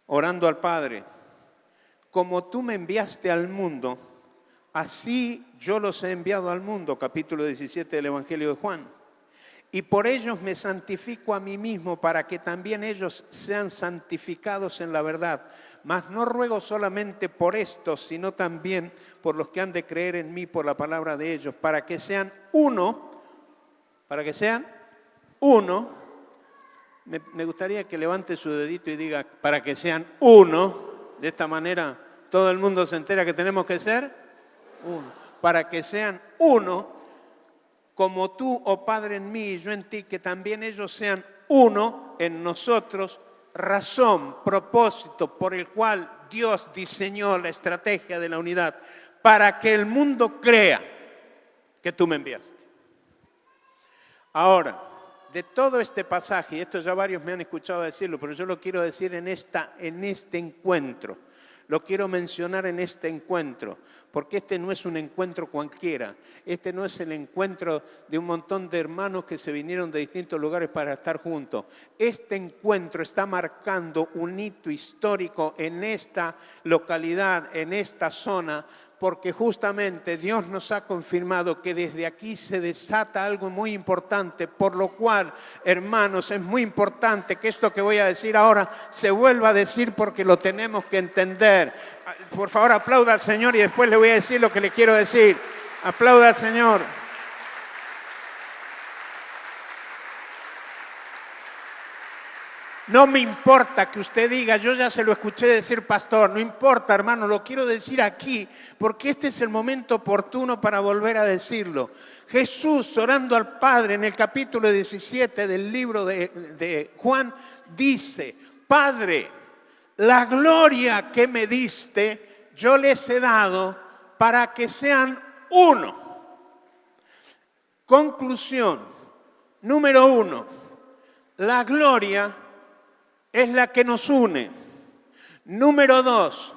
orando al Padre, como tú me enviaste al mundo, así yo los he enviado al mundo, capítulo 17 del Evangelio de Juan. Y por ellos me santifico a mí mismo, para que también ellos sean santificados en la verdad. Mas no ruego solamente por estos, sino también por los que han de creer en mí por la palabra de ellos, para que sean uno. Me gustaría que levante su dedito y diga, para que sean uno. De esta manera todo el mundo se entera que tenemos que ser uno. Para que sean uno, como tú, oh Padre, en mí y yo en ti, que también ellos sean uno en nosotros, razón, propósito por el cual Dios diseñó la estrategia de la unidad, para que el mundo crea que tú me enviaste. Ahora, de todo este pasaje, y esto ya varios me han escuchado decirlo, pero yo lo quiero decir en este encuentro, lo quiero mencionar en este encuentro, porque este no es un encuentro cualquiera, este no es el encuentro de un montón de hermanos que se vinieron de distintos lugares para estar juntos. Este encuentro está marcando un hito histórico en esta localidad, en esta zona, porque justamente Dios nos ha confirmado que desde aquí se desata algo muy importante, por lo cual, hermanos, es muy importante que esto que voy a decir ahora se vuelva a decir porque lo tenemos que entender. Por favor, aplauda al Señor y después le voy a decir lo que le quiero decir. Aplauda al Señor. No me importa que usted diga, yo ya se lo escuché decir, pastor, no importa, hermano, lo quiero decir aquí, porque este es el momento oportuno para volver a decirlo. Jesús, orando al Padre en el capítulo 17 del libro de Juan, dice, Padre, la gloria que me diste, yo les he dado para que sean uno. Conclusión, número 1, la gloria es la que nos une. Número 2,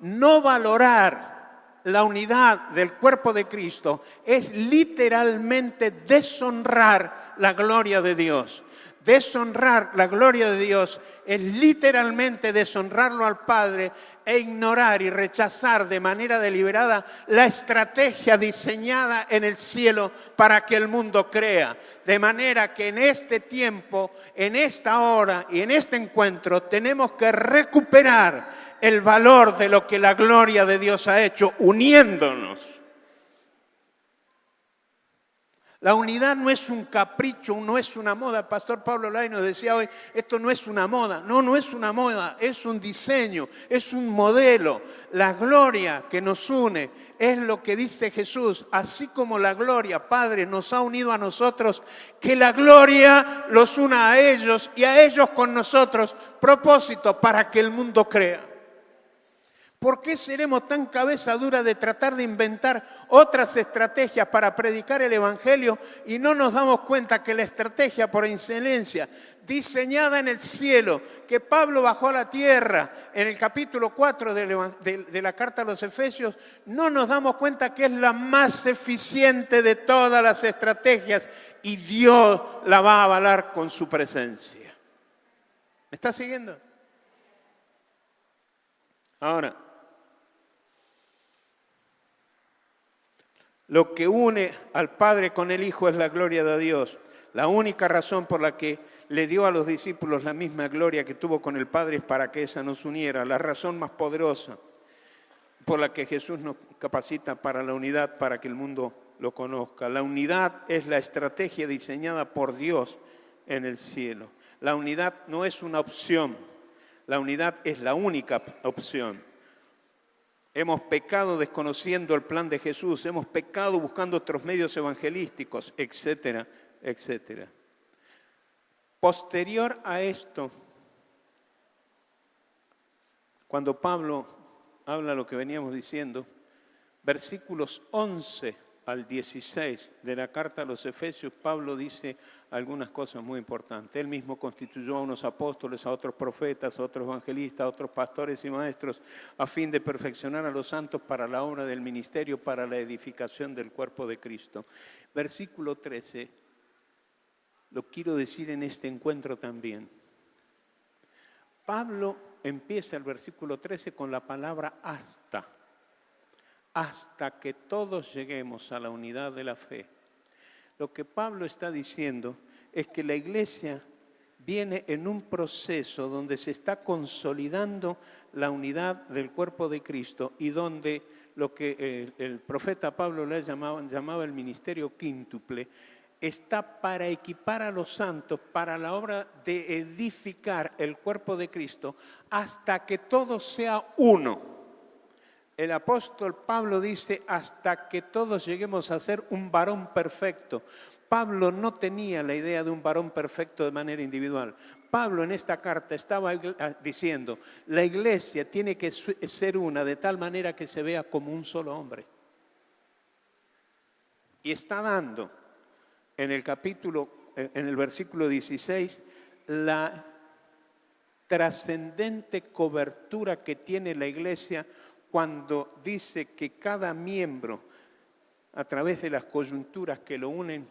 no valorar la unidad del cuerpo de Cristo es literalmente deshonrar la gloria de Dios. Deshonrar la gloria de Dios es literalmente deshonrarlo al Padre e ignorar y rechazar de manera deliberada la estrategia diseñada en el cielo para que el mundo crea. De manera que en este tiempo, en esta hora y en este encuentro tenemos que recuperar el valor de lo que la gloria de Dios ha hecho, uniéndonos. La unidad no es un capricho, no es una moda. El pastor Pablo Lai nos decía hoy, esto no es una moda. No, no es una moda, es un diseño, es un modelo. La gloria que nos une es lo que dice Jesús. Así como la gloria, Padre, nos ha unido a nosotros, que la gloria los una a ellos y a ellos con nosotros. Propósito para que el mundo crea. ¿Por qué seremos tan cabeza dura de tratar de inventar otras estrategias para predicar el Evangelio y no nos damos cuenta que la estrategia por excelencia diseñada en el cielo, que Pablo bajó a la tierra en el capítulo 4 de la carta a los Efesios, no nos damos cuenta que es la más eficiente de todas las estrategias y Dios la va a avalar con su presencia? ¿Me está siguiendo? Ahora, lo que une al Padre con el Hijo es la gloria de Dios. La única razón por la que le dio a los discípulos la misma gloria que tuvo con el Padre es para que esa nos uniera. La razón más poderosa por la que Jesús nos capacita para la unidad, para que el mundo lo conozca. La unidad es la estrategia diseñada por Dios en el cielo. La unidad no es una opción, la unidad es la única opción. Hemos pecado desconociendo el plan de Jesús, hemos pecado buscando otros medios evangelísticos, etcétera, etcétera. Posterior a esto, cuando Pablo habla lo que veníamos diciendo, versículos 11 al 16 de la carta a los Efesios, Pablo dice algunas cosas muy importantes. Él mismo constituyó a unos apóstoles, a otros profetas, a otros evangelistas, a otros pastores y maestros, a fin de perfeccionar a los santos para la obra del ministerio, para la edificación del cuerpo de Cristo. Versículo 13, lo quiero decir en este encuentro también. Pablo empieza el versículo 13 con la palabra hasta que todos lleguemos a la unidad de la fe. Lo que Pablo está diciendo es que la iglesia viene en un proceso donde se está consolidando la unidad del cuerpo de Cristo y donde lo que el profeta Pablo le llamaba el ministerio quíntuple, está para equipar a los santos para la obra de edificar el cuerpo de Cristo hasta que todo sea uno. El apóstol Pablo dice, hasta que todos lleguemos a ser un varón perfecto. Pablo no tenía la idea de un varón perfecto de manera individual. Pablo en esta carta estaba diciendo, la iglesia tiene que ser una de tal manera que se vea como un solo hombre. Y está dando en el versículo 16, la trascendente cobertura que tiene la iglesia cuando dice que cada miembro, a través de las coyunturas que lo unen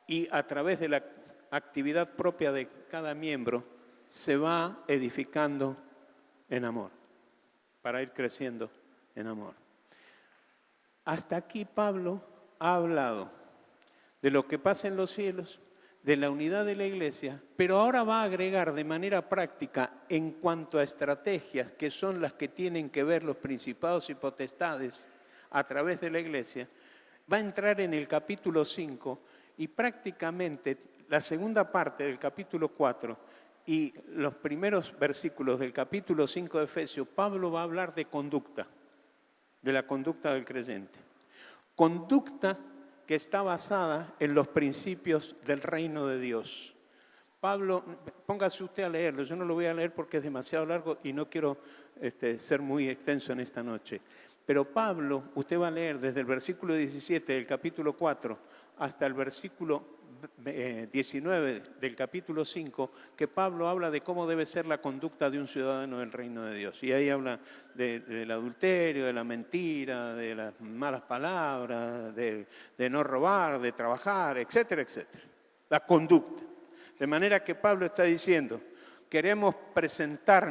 y a través de la actividad propia de cada miembro, se va edificando en amor para ir creciendo en amor. Hasta aquí Pablo ha hablado de lo que pasa en los cielos, de la unidad de la iglesia, pero ahora va a agregar de manera práctica en cuanto a estrategias que son las que tienen que ver los principados y potestades a través de la iglesia. Va a entrar en el capítulo 5 y prácticamente la segunda parte del capítulo 4 y los primeros versículos del capítulo 5 de Efesios, Pablo va a hablar de conducta, de la conducta del creyente. Conducta que está basada en los principios del reino de Dios. Pablo, póngase usted a leerlo, yo no lo voy a leer porque es demasiado largo y no quiero ser muy extenso en esta noche. Pero Pablo, usted va a leer desde el versículo 17 del capítulo 4 hasta el versículo 19 del capítulo 5, que Pablo habla de cómo debe ser la conducta de un ciudadano del reino de Dios. Y ahí habla del adulterio, de la mentira, de las malas palabras, de no robar, de trabajar, etcétera, etcétera. La conducta. De manera que Pablo está diciendo, queremos presentar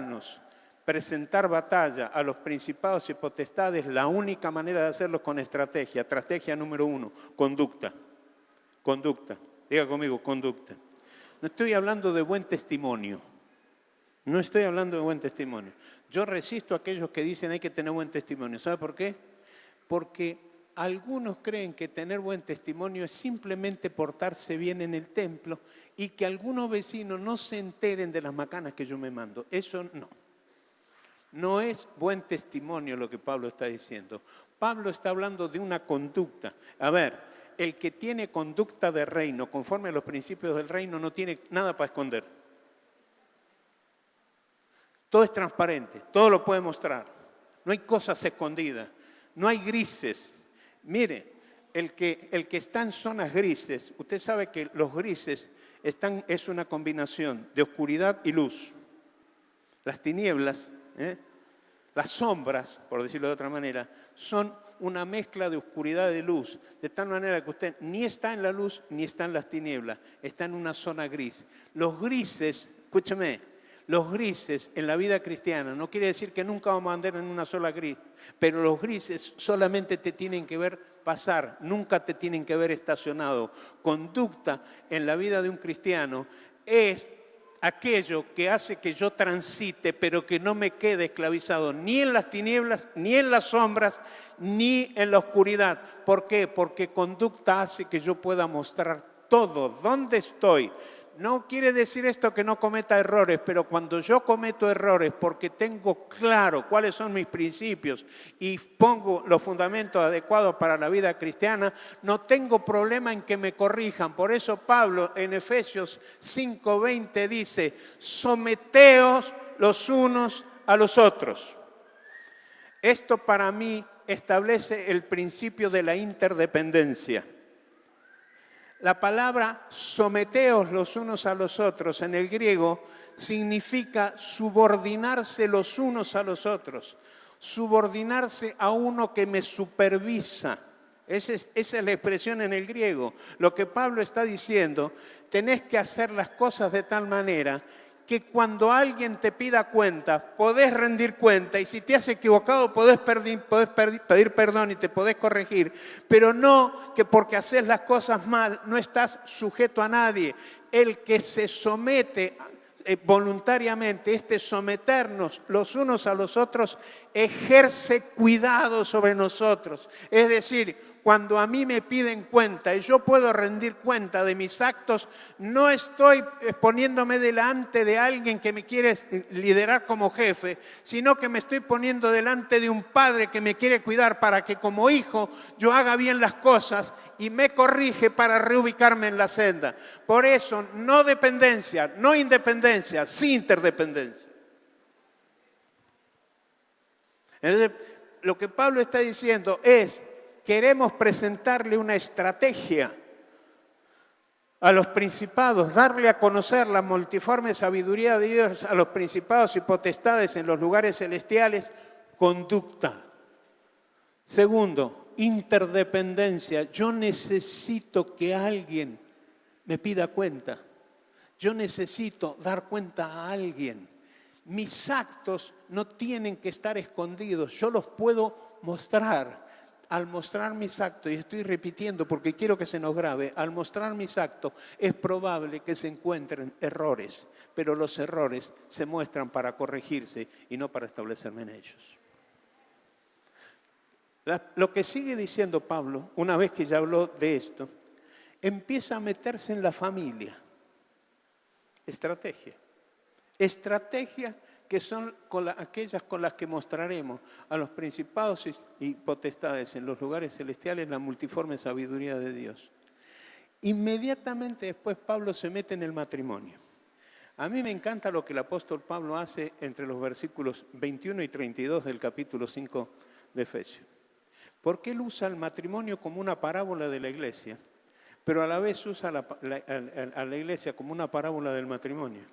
batalla a los principados y potestades, la única manera de hacerlo con estrategia. Estrategia número 1, conducta. Conducta. Diga conmigo, conducta. No estoy hablando de buen testimonio. No estoy hablando de buen testimonio. Yo resisto a aquellos que dicen hay que tener buen testimonio. ¿Sabe por qué? Porque algunos creen que tener buen testimonio es simplemente portarse bien en el templo y que algunos vecinos no se enteren de las macanas que yo me mando. Eso no. No es buen testimonio lo que Pablo está diciendo. Pablo está hablando de una conducta. A ver, el que tiene conducta de reino, conforme a los principios del reino, no tiene nada para esconder. Todo es transparente, todo lo puede mostrar. No hay cosas escondidas, no hay grises. Mire, el que está en zonas grises, usted sabe que los grises es una combinación de oscuridad y luz. Las tinieblas, las sombras, por decirlo de otra manera, son una mezcla de oscuridad y de luz, de tal manera que usted ni está en la luz ni está en las tinieblas, está en una zona gris. Los grises, escúchame, los grises en la vida cristiana, no quiere decir que nunca vamos a andar en una sola gris, pero los grises solamente te tienen que ver pasar, nunca te tienen que ver estacionado. Conducta en la vida de un cristiano es aquello que hace que yo transite, pero que no me quede esclavizado ni en las tinieblas, ni en las sombras, ni en la oscuridad. ¿Por qué? Porque conducta hace que yo pueda mostrar todo, dónde estoy. No quiere decir esto que no cometa errores, pero cuando yo cometo errores porque tengo claro cuáles son mis principios y pongo los fundamentos adecuados para la vida cristiana, no tengo problema en que me corrijan. Por eso Pablo en Efesios 5:20 dice, someteos los unos a los otros. Esto para mí establece el principio de la interdependencia. La palabra someteos los unos a los otros en el griego significa subordinarse los unos a los otros, subordinarse a uno que me supervisa. Esa es la expresión en el griego. Lo que Pablo está diciendo, tenés que hacer las cosas de tal manera que cuando alguien te pida cuenta, podés rendir cuenta y si te has equivocado podés pedir perdón y te podés corregir, pero no que porque haces las cosas mal no estás sujeto a nadie. El que se somete voluntariamente, someternos los unos a los otros, ejerce cuidado sobre nosotros. Es decir, cuando a mí me piden cuenta y yo puedo rendir cuenta de mis actos, no estoy poniéndome delante de alguien que me quiere liderar como jefe, sino que me estoy poniendo delante de un padre que me quiere cuidar para que como hijo yo haga bien las cosas y me corrige para reubicarme en la senda. Por eso, no dependencia, no independencia, sí interdependencia. Entonces, lo que Pablo está diciendo es, queremos presentarle una estrategia a los principados, darle a conocer la multiforme sabiduría de Dios a los principados y potestades en los lugares celestiales, conducta. Segundo, interdependencia. Yo necesito que alguien me pida cuenta. Yo necesito dar cuenta a alguien. Mis actos no tienen que estar escondidos. Yo los puedo mostrar. Al mostrar mis actos, y estoy repitiendo porque quiero que se nos grabe, al mostrar mis actos es probable que se encuentren errores, pero los errores se muestran para corregirse y no para establecerme en ellos. Lo que sigue diciendo Pablo, una vez que ya habló de esto, empieza a meterse en la familia. Estrategia. Estrategia que son aquellas con las que mostraremos a los principados y potestades en los lugares celestiales la multiforme sabiduría de Dios. Inmediatamente después Pablo se mete en el matrimonio. A mí me encanta lo que el apóstol Pablo hace entre los versículos 21 y 32 del capítulo 5 de Efesios. Porque él usa el matrimonio como una parábola de la iglesia, pero a la vez usa a la iglesia como una parábola del matrimonio.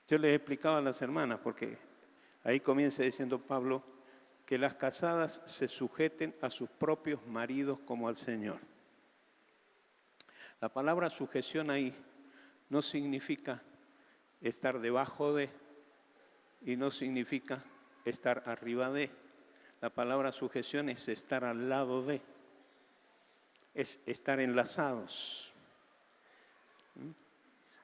Yo les he explicado a las hermanas, porque ahí comienza diciendo Pablo, que las casadas se sujeten a sus propios maridos como al Señor. La palabra sujeción ahí no significa estar debajo de y no significa estar arriba de. La palabra sujeción es estar al lado de, es estar enlazados.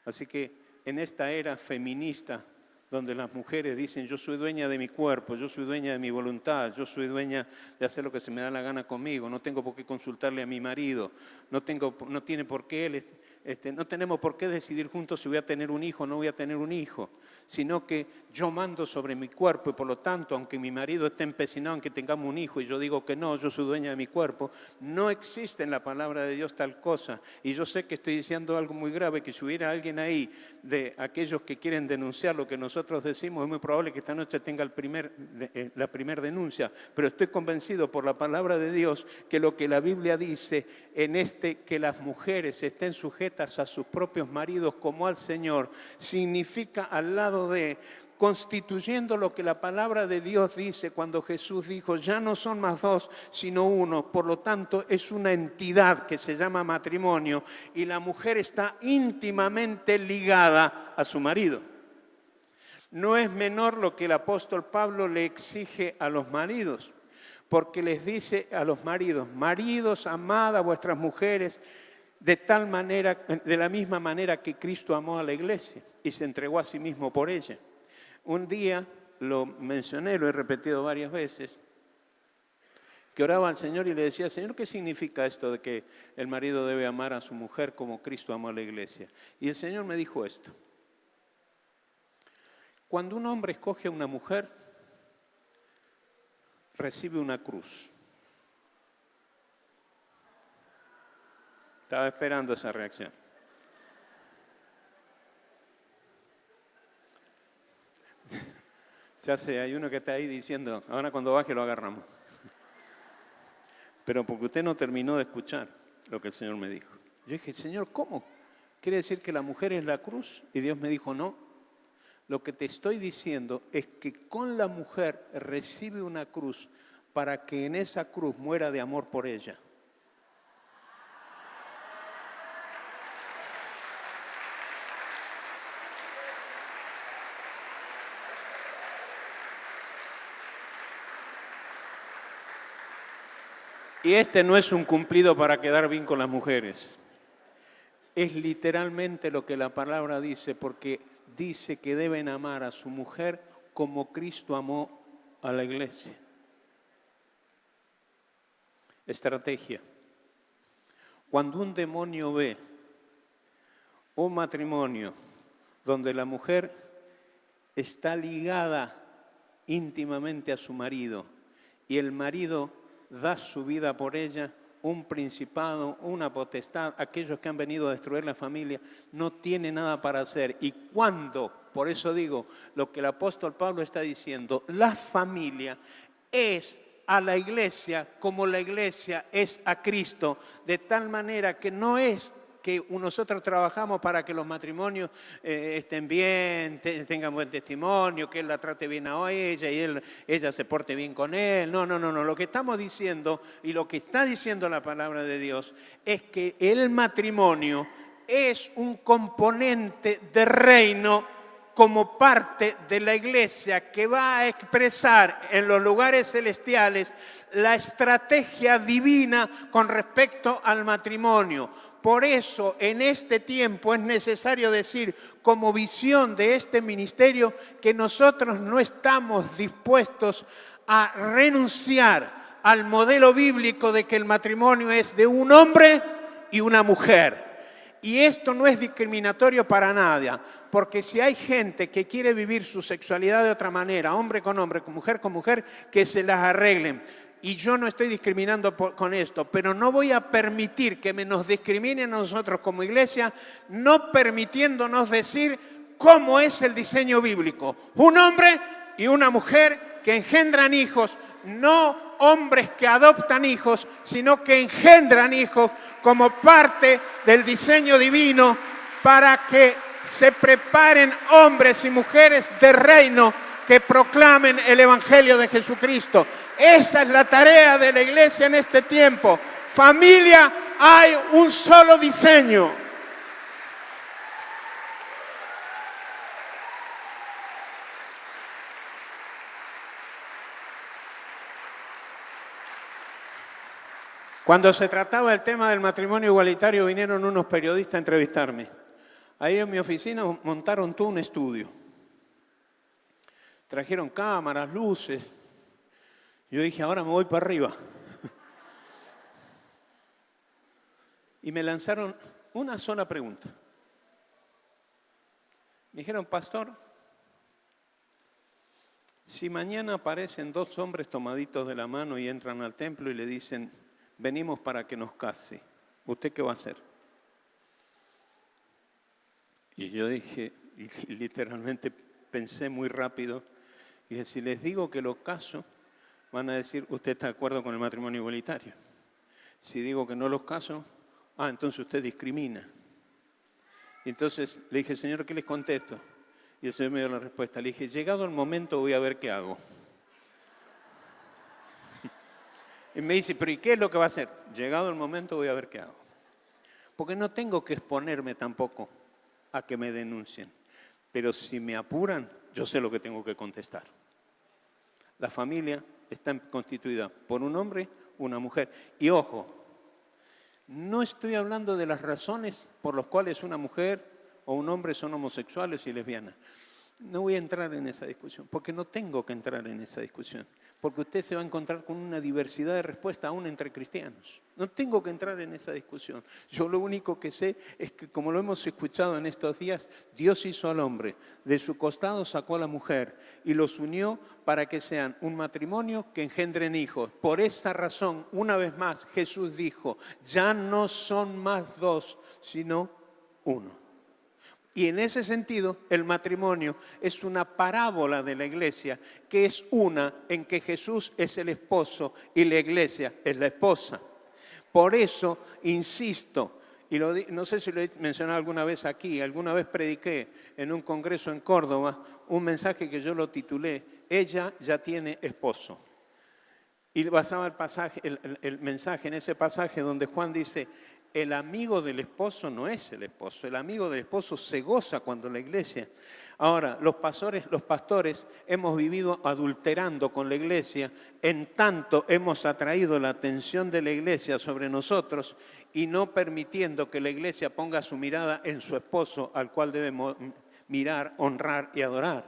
Así que en esta era feminista, donde las mujeres dicen, yo soy dueña de mi cuerpo, yo soy dueña de mi voluntad, yo soy dueña de hacer lo que se me da la gana conmigo, no tengo por qué consultarle a mi marido, no tenemos por qué decidir juntos si voy a tener un hijo o no voy a tener un hijo, sino que yo mando sobre mi cuerpo y por lo tanto, aunque mi marido esté empecinado en que tengamos un hijo y yo digo que no, yo soy dueña de mi cuerpo, no existe en la palabra de Dios tal cosa. Y yo sé que estoy diciendo algo muy grave, que si hubiera alguien ahí de aquellos que quieren denunciar lo que nosotros decimos, es muy probable que esta noche tenga la primera denuncia, pero estoy convencido por la palabra de Dios que lo que la Biblia dice que las mujeres estén sujetas a sus propios maridos como al Señor, significa al lado de, constituyendo lo que la palabra de Dios dice cuando Jesús dijo, ya no son más dos, sino uno. Por lo tanto, es una entidad que se llama matrimonio y la mujer está íntimamente ligada a su marido. No es menor lo que el apóstol Pablo le exige a los maridos, porque les dice a los maridos, maridos, amad a vuestras mujeres de la misma manera que Cristo amó a la iglesia y se entregó a sí mismo por ella. Un día, lo mencioné, lo he repetido varias veces, que oraba al Señor y le decía, Señor, ¿qué significa esto de que el marido debe amar a su mujer como Cristo amó a la iglesia? Y el Señor me dijo esto. Cuando un hombre escoge a una mujer, recibe una cruz. Estaba esperando esa reacción. Ya sé, hay uno que está ahí diciendo, ahora cuando baje lo agarramos. Pero porque usted no terminó de escuchar lo que el Señor me dijo. Yo dije, Señor, ¿cómo? ¿Quiere decir que la mujer es la cruz? Y Dios me dijo, no. Lo que te estoy diciendo es que con la mujer recibe una cruz para que en esa cruz muera de amor por ella. Y este no es un cumplido para quedar bien con las mujeres. Es literalmente lo que la palabra dice, porque dice que deben amar a su mujer como Cristo amó a la iglesia. Estrategia. Cuando un demonio ve un matrimonio donde la mujer está ligada íntimamente a su marido y el marido da su vida por ella, un principado, una potestad, aquellos que han venido a destruir la familia, no tiene nada para hacer. Y cuando, por eso digo, lo que el apóstol Pablo está diciendo, la familia es a la iglesia como la iglesia es a Cristo, de tal manera que no es que nosotros trabajamos para que los matrimonios estén bien, tengan buen testimonio, que él la trate bien a ella y ella se porte bien con él. No. Lo que estamos diciendo y lo que está diciendo la palabra de Dios es que el matrimonio es un componente de reino como parte de la iglesia que va a expresar en los lugares celestiales la estrategia divina con respecto al matrimonio. Por eso, en este tiempo es necesario decir, como visión de este ministerio, que nosotros no estamos dispuestos a renunciar al modelo bíblico de que el matrimonio es de un hombre y una mujer. Y esto no es discriminatorio para nadie, porque si hay gente que quiere vivir su sexualidad de otra manera, hombre con hombre, mujer con mujer, que se las arreglen. Y yo no estoy discriminando con esto, pero no voy a permitir que nos discriminen a nosotros como iglesia, no permitiéndonos decir cómo es el diseño bíblico. Un hombre y una mujer que engendran hijos, no hombres que adoptan hijos, sino que engendran hijos como parte del diseño divino para que se preparen hombres y mujeres de reino que proclamen el Evangelio de Jesucristo. Esa es la tarea de la iglesia en este tiempo. Familia, hay un solo diseño. Cuando se trataba el tema del matrimonio igualitario, vinieron unos periodistas a entrevistarme. Ahí en mi oficina montaron todo un estudio. Trajeron cámaras, luces. Yo dije, ahora me voy para arriba. Y me lanzaron una sola pregunta. Me dijeron, pastor, si mañana aparecen dos hombres tomaditos de la mano y entran al templo y le dicen, venimos para que nos case, ¿usted qué va a hacer? Y yo dije, y literalmente pensé muy rápido, y dije, si les digo que lo caso, van a decir, usted está de acuerdo con el matrimonio igualitario. Si digo que no los caso, entonces usted discrimina. Y entonces le dije, Señor, ¿qué les contesto? Y el Señor me dio la respuesta. Le dije, llegado el momento voy a ver qué hago. Y me dice, ¿pero y qué es lo que va a hacer? Llegado el momento voy a ver qué hago. Porque no tengo que exponerme tampoco a que me denuncien. Pero si me apuran, yo sé lo que tengo que contestar. La familia está constituida por un hombre, una mujer. Y ojo, no estoy hablando de las razones por las cuales una mujer o un hombre son homosexuales y lesbianas. No voy a entrar en esa discusión, porque no tengo que entrar en esa discusión. Porque usted se va a encontrar con una diversidad de respuestas aún entre cristianos. No tengo que entrar en esa discusión. Yo lo único que sé es que, como lo hemos escuchado en estos días, Dios hizo al hombre, de su costado sacó a la mujer y los unió para que sean un matrimonio que engendren hijos. Por esa razón, una vez más, Jesús dijo, ya no son más dos, sino uno. Y en ese sentido, el matrimonio es una parábola de la iglesia, que es una en que Jesús es el esposo y la iglesia es la esposa. Por eso, insisto, y no sé si lo he mencionado alguna vez aquí, alguna vez prediqué en un congreso en Córdoba, un mensaje que yo lo titulé, ella ya tiene esposo. Y basaba el mensaje en ese pasaje donde Juan dice, el amigo del esposo no es el esposo, el amigo del esposo se goza cuando la iglesia. Ahora, los pastores hemos vivido adulterando con la iglesia, en tanto hemos atraído la atención de la iglesia sobre nosotros y no permitiendo que la iglesia ponga su mirada en su esposo, al cual debemos mirar, honrar y adorar.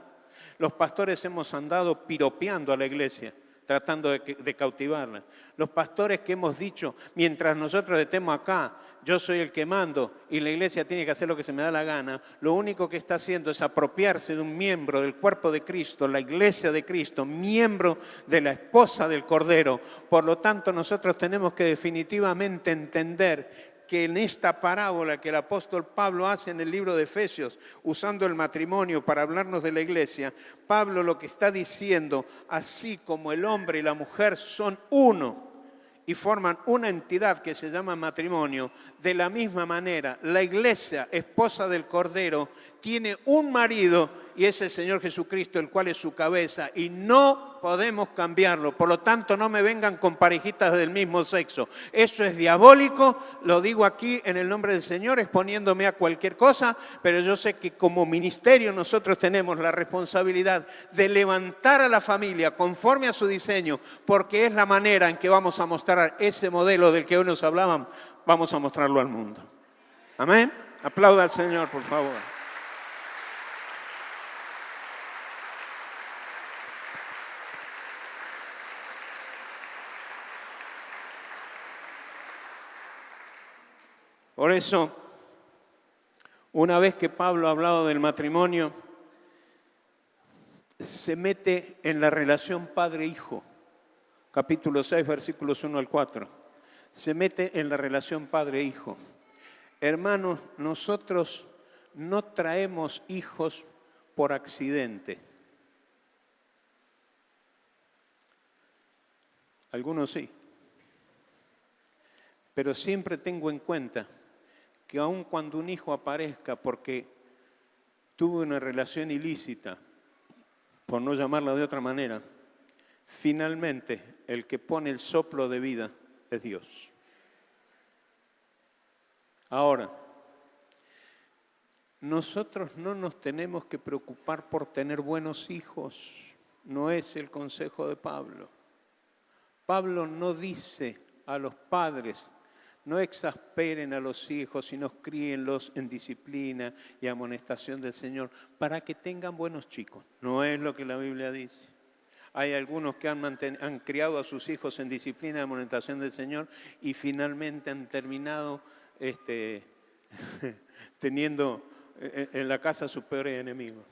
Los pastores hemos andado piropeando a la iglesia, tratando de cautivarla. Los pastores que hemos dicho, mientras nosotros estemos acá, yo soy el que mando y la iglesia tiene que hacer lo que se me da la gana, lo único que está haciendo es apropiarse de un miembro del cuerpo de Cristo, la iglesia de Cristo, miembro de la esposa del Cordero. Por lo tanto, nosotros tenemos que definitivamente entender que en esta parábola que el apóstol Pablo hace en el libro de Efesios, usando el matrimonio para hablarnos de la iglesia, Pablo lo que está diciendo, así como el hombre y la mujer son uno y forman una entidad que se llama matrimonio, de la misma manera la iglesia, esposa del Cordero, tiene un marido y es el Señor Jesucristo, el cual es su cabeza, y no podemos cambiarlo. Por lo tanto, no me vengan con parejitas del mismo sexo. Eso es diabólico, lo digo aquí en el nombre del Señor, exponiéndome a cualquier cosa, pero yo sé que como ministerio nosotros tenemos la responsabilidad de levantar a la familia conforme a su diseño, porque es la manera en que vamos a mostrar ese modelo del que hoy nos hablaban, vamos a mostrarlo al mundo. Amén. Aplauda al Señor, por favor. Por eso, una vez que Pablo ha hablado del matrimonio, se mete en la relación padre-hijo. Capítulo 6, versículos 1 al 4. Se mete en la relación padre-hijo. Hermanos, nosotros no traemos hijos por accidente. Algunos sí. Pero siempre tengo en cuenta que aun cuando un hijo aparezca porque tuvo una relación ilícita, por no llamarla de otra manera, finalmente el que pone el soplo de vida es Dios. Ahora, nosotros no nos tenemos que preocupar por tener buenos hijos, no es el consejo de Pablo. Pablo no dice a los padres: no exasperen a los hijos, sino críenlos en disciplina y amonestación del Señor, para que tengan buenos chicos. No es lo que la Biblia dice. Hay algunos que han criado a sus hijos en disciplina y amonestación del Señor y finalmente han terminado teniendo en la casa sus peores enemigos.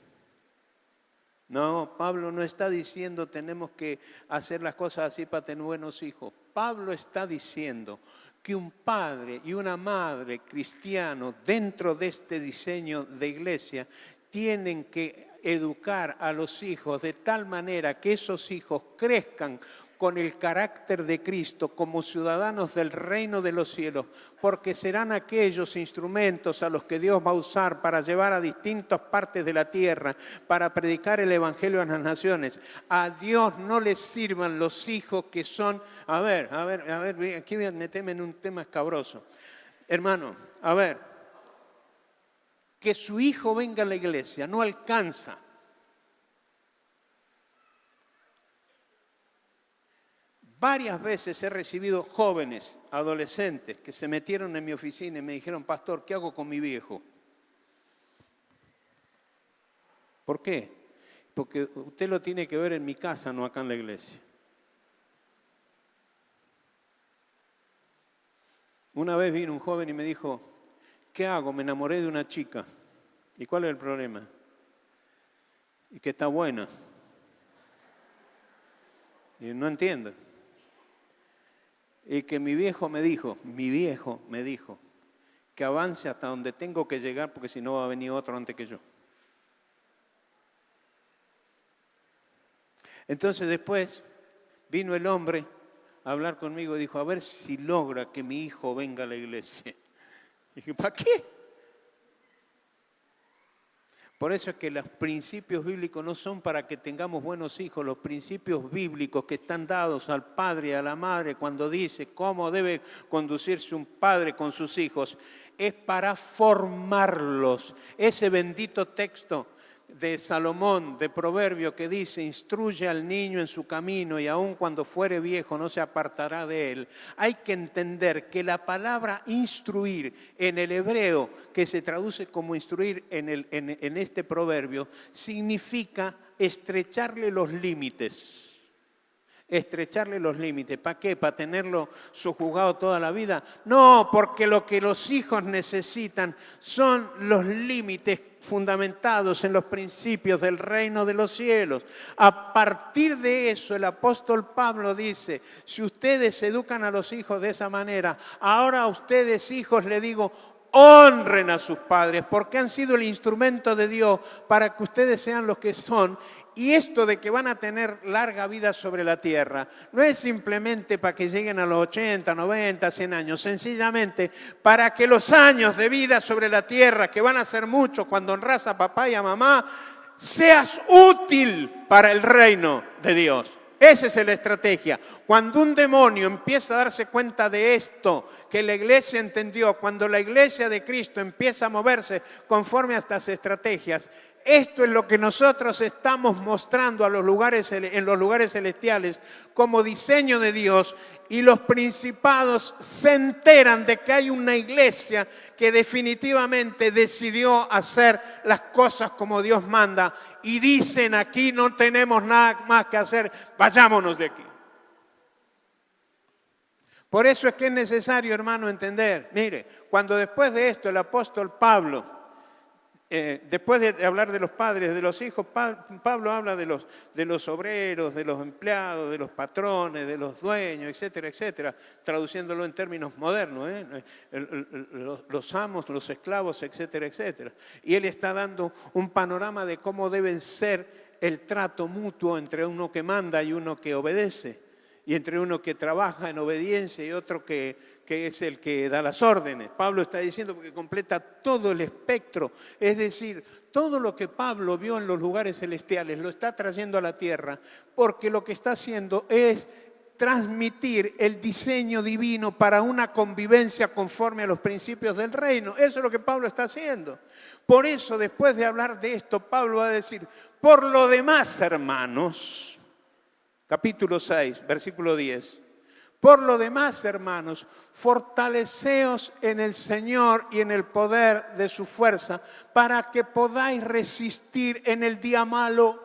No, Pablo no está diciendo tenemos que hacer las cosas así para tener buenos hijos. Pablo está diciendo que un padre y una madre cristianos dentro de este diseño de iglesia tienen que educar a los hijos de tal manera que esos hijos crezcan con el carácter de Cristo como ciudadanos del reino de los cielos, porque serán aquellos instrumentos a los que Dios va a usar para llevar a distintas partes de la tierra, para predicar el evangelio a las naciones. A Dios no les sirvan los hijos que son, a ver, aquí voy a meterme en un tema escabroso. Hermano, a ver, que su hijo venga a la iglesia no alcanza. Varias veces he recibido jóvenes, adolescentes, que se metieron en mi oficina y me dijeron: pastor, ¿qué hago con mi viejo? ¿Por qué? Porque usted lo tiene que ver en mi casa, no acá en la iglesia. Una vez vino un joven y me dijo: ¿qué hago? Me enamoré de una chica. ¿Y cuál es el problema? Y que está buena. Y no entiendo. Y que mi viejo me dijo que avance hasta donde tengo que llegar porque si no va a venir otro antes que yo. Entonces después vino el hombre a hablar conmigo y dijo: a ver si logra que mi hijo venga a la iglesia. Y dije: ¿para qué? Por eso es que los principios bíblicos no son para que tengamos buenos hijos. Los principios bíblicos que están dados al padre y a la madre cuando dice cómo debe conducirse un padre con sus hijos, es para formarlos. Ese bendito texto de Salomón, de Proverbio, que dice: instruye al niño en su camino y aun cuando fuere viejo no se apartará de él. Hay que entender que la palabra instruir en el hebreo, que se traduce como instruir en este proverbio, significa estrecharle los límites. Estrecharle los límites. ¿Para qué? ¿Para tenerlo sojuzgado toda la vida? No, porque lo que los hijos necesitan son los límites fundamentados en los principios del reino de los cielos. A partir de eso, el apóstol Pablo dice: si ustedes educan a los hijos de esa manera, ahora a ustedes, hijos, le digo: honren a sus padres, porque han sido el instrumento de Dios para que ustedes sean los que son. Y esto de que van a tener larga vida sobre la tierra no es simplemente para que lleguen a los 80, 90, 100 años, sencillamente para que los años de vida sobre la tierra, que van a ser muchos cuando honras a papá y a mamá, seas útil para el reino de Dios. Esa es la estrategia. Cuando un demonio empieza a darse cuenta de esto, que la iglesia entendió, cuando la iglesia de Cristo empieza a moverse conforme a estas estrategias, esto es lo que nosotros estamos mostrando en los lugares celestiales como diseño de Dios, y los principados se enteran de que hay una iglesia que definitivamente decidió hacer las cosas como Dios manda, y dicen: aquí no tenemos nada más que hacer, vayámonos de aquí. Por eso es que es necesario, hermano, entender. Mire, cuando después de esto el apóstol Pablo, después de hablar de los padres, de los hijos, Pablo habla de los obreros, de los empleados, de los patrones, de los dueños, etcétera, etcétera, traduciéndolo en términos modernos, los amos, los esclavos, etcétera, etcétera. Y él está dando un panorama de cómo deben ser el trato mutuo entre uno que manda y uno que obedece, y entre uno que trabaja en obediencia y otro que es el que da las órdenes. Pablo está diciendo, porque completa todo el espectro, es decir, todo lo que Pablo vio en los lugares celestiales lo está trayendo a la tierra, porque lo que está haciendo es transmitir el diseño divino para una convivencia conforme a los principios del reino. Eso es lo que Pablo está haciendo. Por eso, después de hablar de esto, Pablo va a decir: por lo demás, hermanos, capítulo 6, versículo 10. Por lo demás, hermanos, fortaleceos en el Señor y en el poder de su fuerza, para que podáis resistir en el día malo.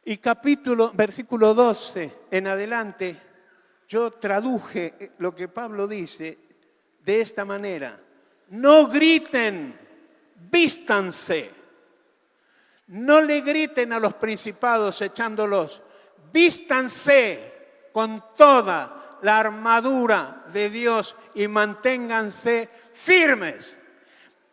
Y versículo 12 en adelante, yo traduje lo que Pablo dice de esta manera: no griten, vístanse. No le griten a los principados echándolos, vístanse con toda la armadura de Dios y manténganse firmes.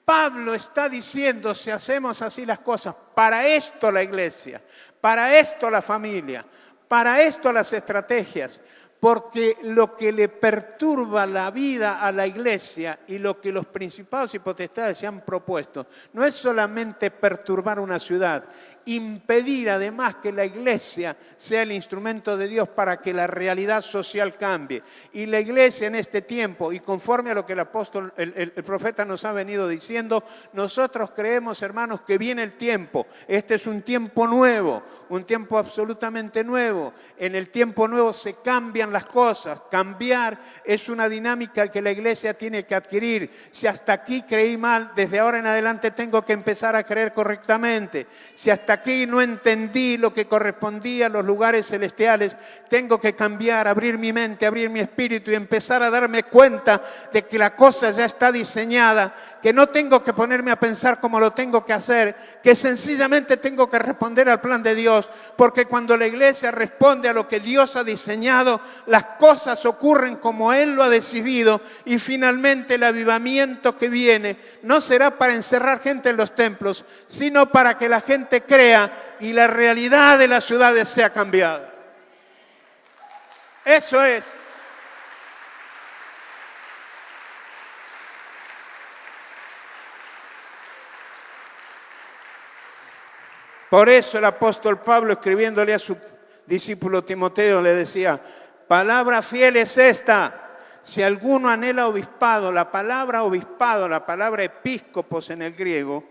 Pablo está diciendo, si hacemos así las cosas, para esto la iglesia, para esto la familia, para esto las estrategias, porque lo que le perturba la vida a la iglesia y lo que los principados y potestades se han propuesto no es solamente perturbar una ciudad, impedir además que la iglesia sea el instrumento de Dios para que la realidad social cambie. Y la iglesia en este tiempo, y conforme a lo que el profeta nos ha venido diciendo, nosotros creemos, hermanos, que viene el tiempo. Este es un tiempo nuevo, un tiempo absolutamente nuevo. En el tiempo nuevo se cambian las cosas. Cambiar es una dinámica que la iglesia tiene que adquirir. Si hasta aquí creí mal, desde ahora en adelante tengo que empezar a creer correctamente. Si hasta aquí no entendí lo que correspondía a los lugares celestiales, tengo que cambiar, abrir mi mente, abrir mi espíritu y empezar a darme cuenta de que la cosa ya está diseñada, que no tengo que ponerme a pensar cómo lo tengo que hacer, que sencillamente tengo que responder al plan de Dios, porque cuando la iglesia responde a lo que Dios ha diseñado, las cosas ocurren como Él lo ha decidido, y finalmente el avivamiento que viene no será para encerrar gente en los templos, sino para que la gente crea y la realidad de las ciudades sea cambiada. Eso es. Por eso el apóstol Pablo, escribiéndole a su discípulo Timoteo, le decía: palabra fiel es esta, si alguno anhela obispado. La palabra obispado, la palabra episcopos en el griego,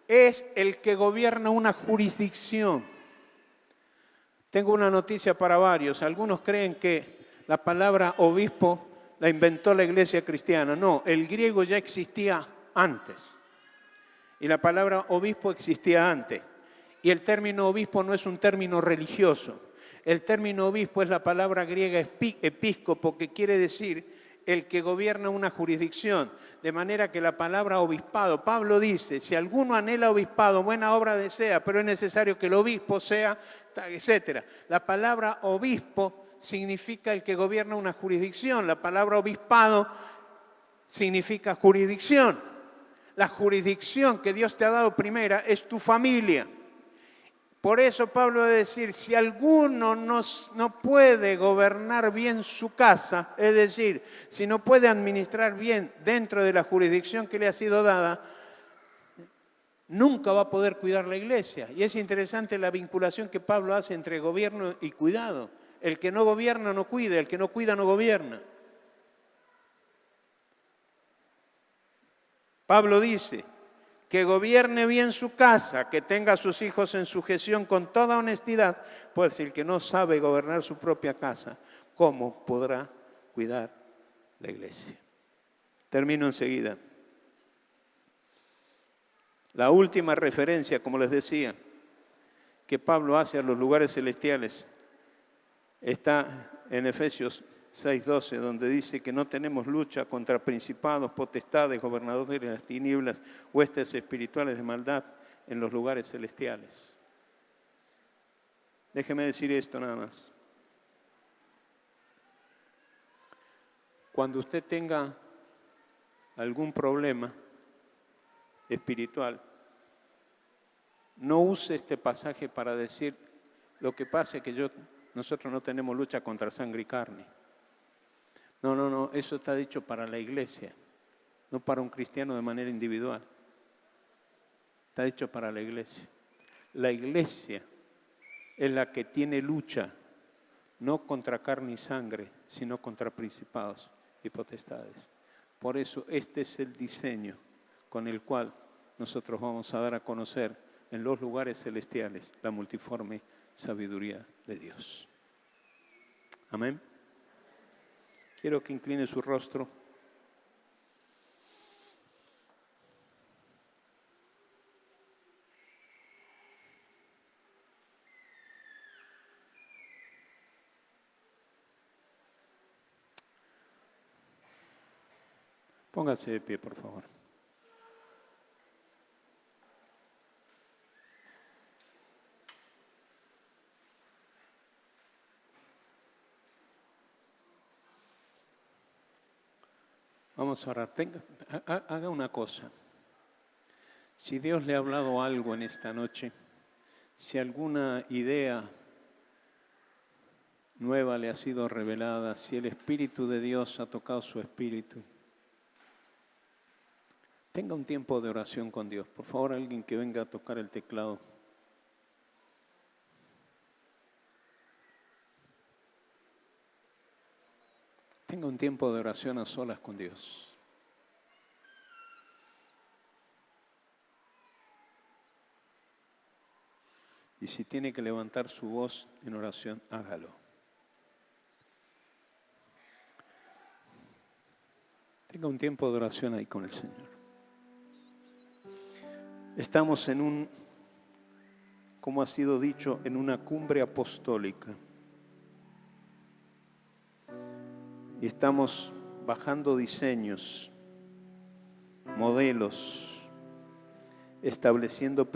es el que gobierna una jurisdicción. Tengo una noticia para varios. Algunos creen que la palabra obispo la inventó la iglesia cristiana. No, el griego ya existía antes. Y la palabra obispo existía antes. Y el término obispo no es un término religioso. El término obispo es la palabra griega episcopo, que quiere decir el que gobierna una jurisdicción. De manera que la palabra obispado, Pablo dice: si alguno anhela obispado, buena obra desea, pero es necesario que el obispo sea, etc. La palabra obispo significa el que gobierna una jurisdicción. La palabra obispado significa jurisdicción. La jurisdicción que Dios te ha dado primera es tu familia. Por eso Pablo va a decir, si alguno no puede gobernar bien su casa, es decir, si no puede administrar bien dentro de la jurisdicción que le ha sido dada, nunca va a poder cuidar la iglesia. Y es interesante la vinculación que Pablo hace entre gobierno y cuidado. El que no gobierna no cuida, el que no cuida no gobierna. Pablo dice, que gobierne bien su casa, que tenga a sus hijos en sujeción con toda honestidad, pues el que no sabe gobernar su propia casa, ¿cómo podrá cuidar la iglesia? Termino enseguida. La última referencia, como les decía, que Pablo hace a los lugares celestiales, está en Efesios 6:12, donde dice que no tenemos lucha contra principados, potestades, gobernadores de las tinieblas, huestes espirituales de maldad en los lugares celestiales. Déjeme decir esto nada más. Cuando usted tenga algún problema espiritual, no use este pasaje para decir, lo que pasa es que nosotros no tenemos lucha contra sangre y carne. No, eso está dicho para la iglesia, no para un cristiano de manera individual. Está dicho para la iglesia. La iglesia es la que tiene lucha, no contra carne y sangre, sino contra principados y potestades. Por eso este es el diseño con el cual nosotros vamos a dar a conocer en los lugares celestiales la multiforme sabiduría de Dios. Amén. Quiero que incline su rostro. Póngase de pie, por favor. Vamos a orar. Haga una cosa. Si Dios le ha hablado algo en esta noche, si alguna idea nueva le ha sido revelada, si el Espíritu de Dios ha tocado su espíritu, tenga un tiempo de oración con Dios. Por favor, alguien que venga a tocar el teclado. Tenga un tiempo de oración a solas con Dios. Y si tiene que levantar su voz en oración, hágalo. Tenga un tiempo de oración ahí con el Señor. Estamos como ha sido dicho, en una cumbre apostólica. Y estamos bajando diseños, modelos, estableciendo principios.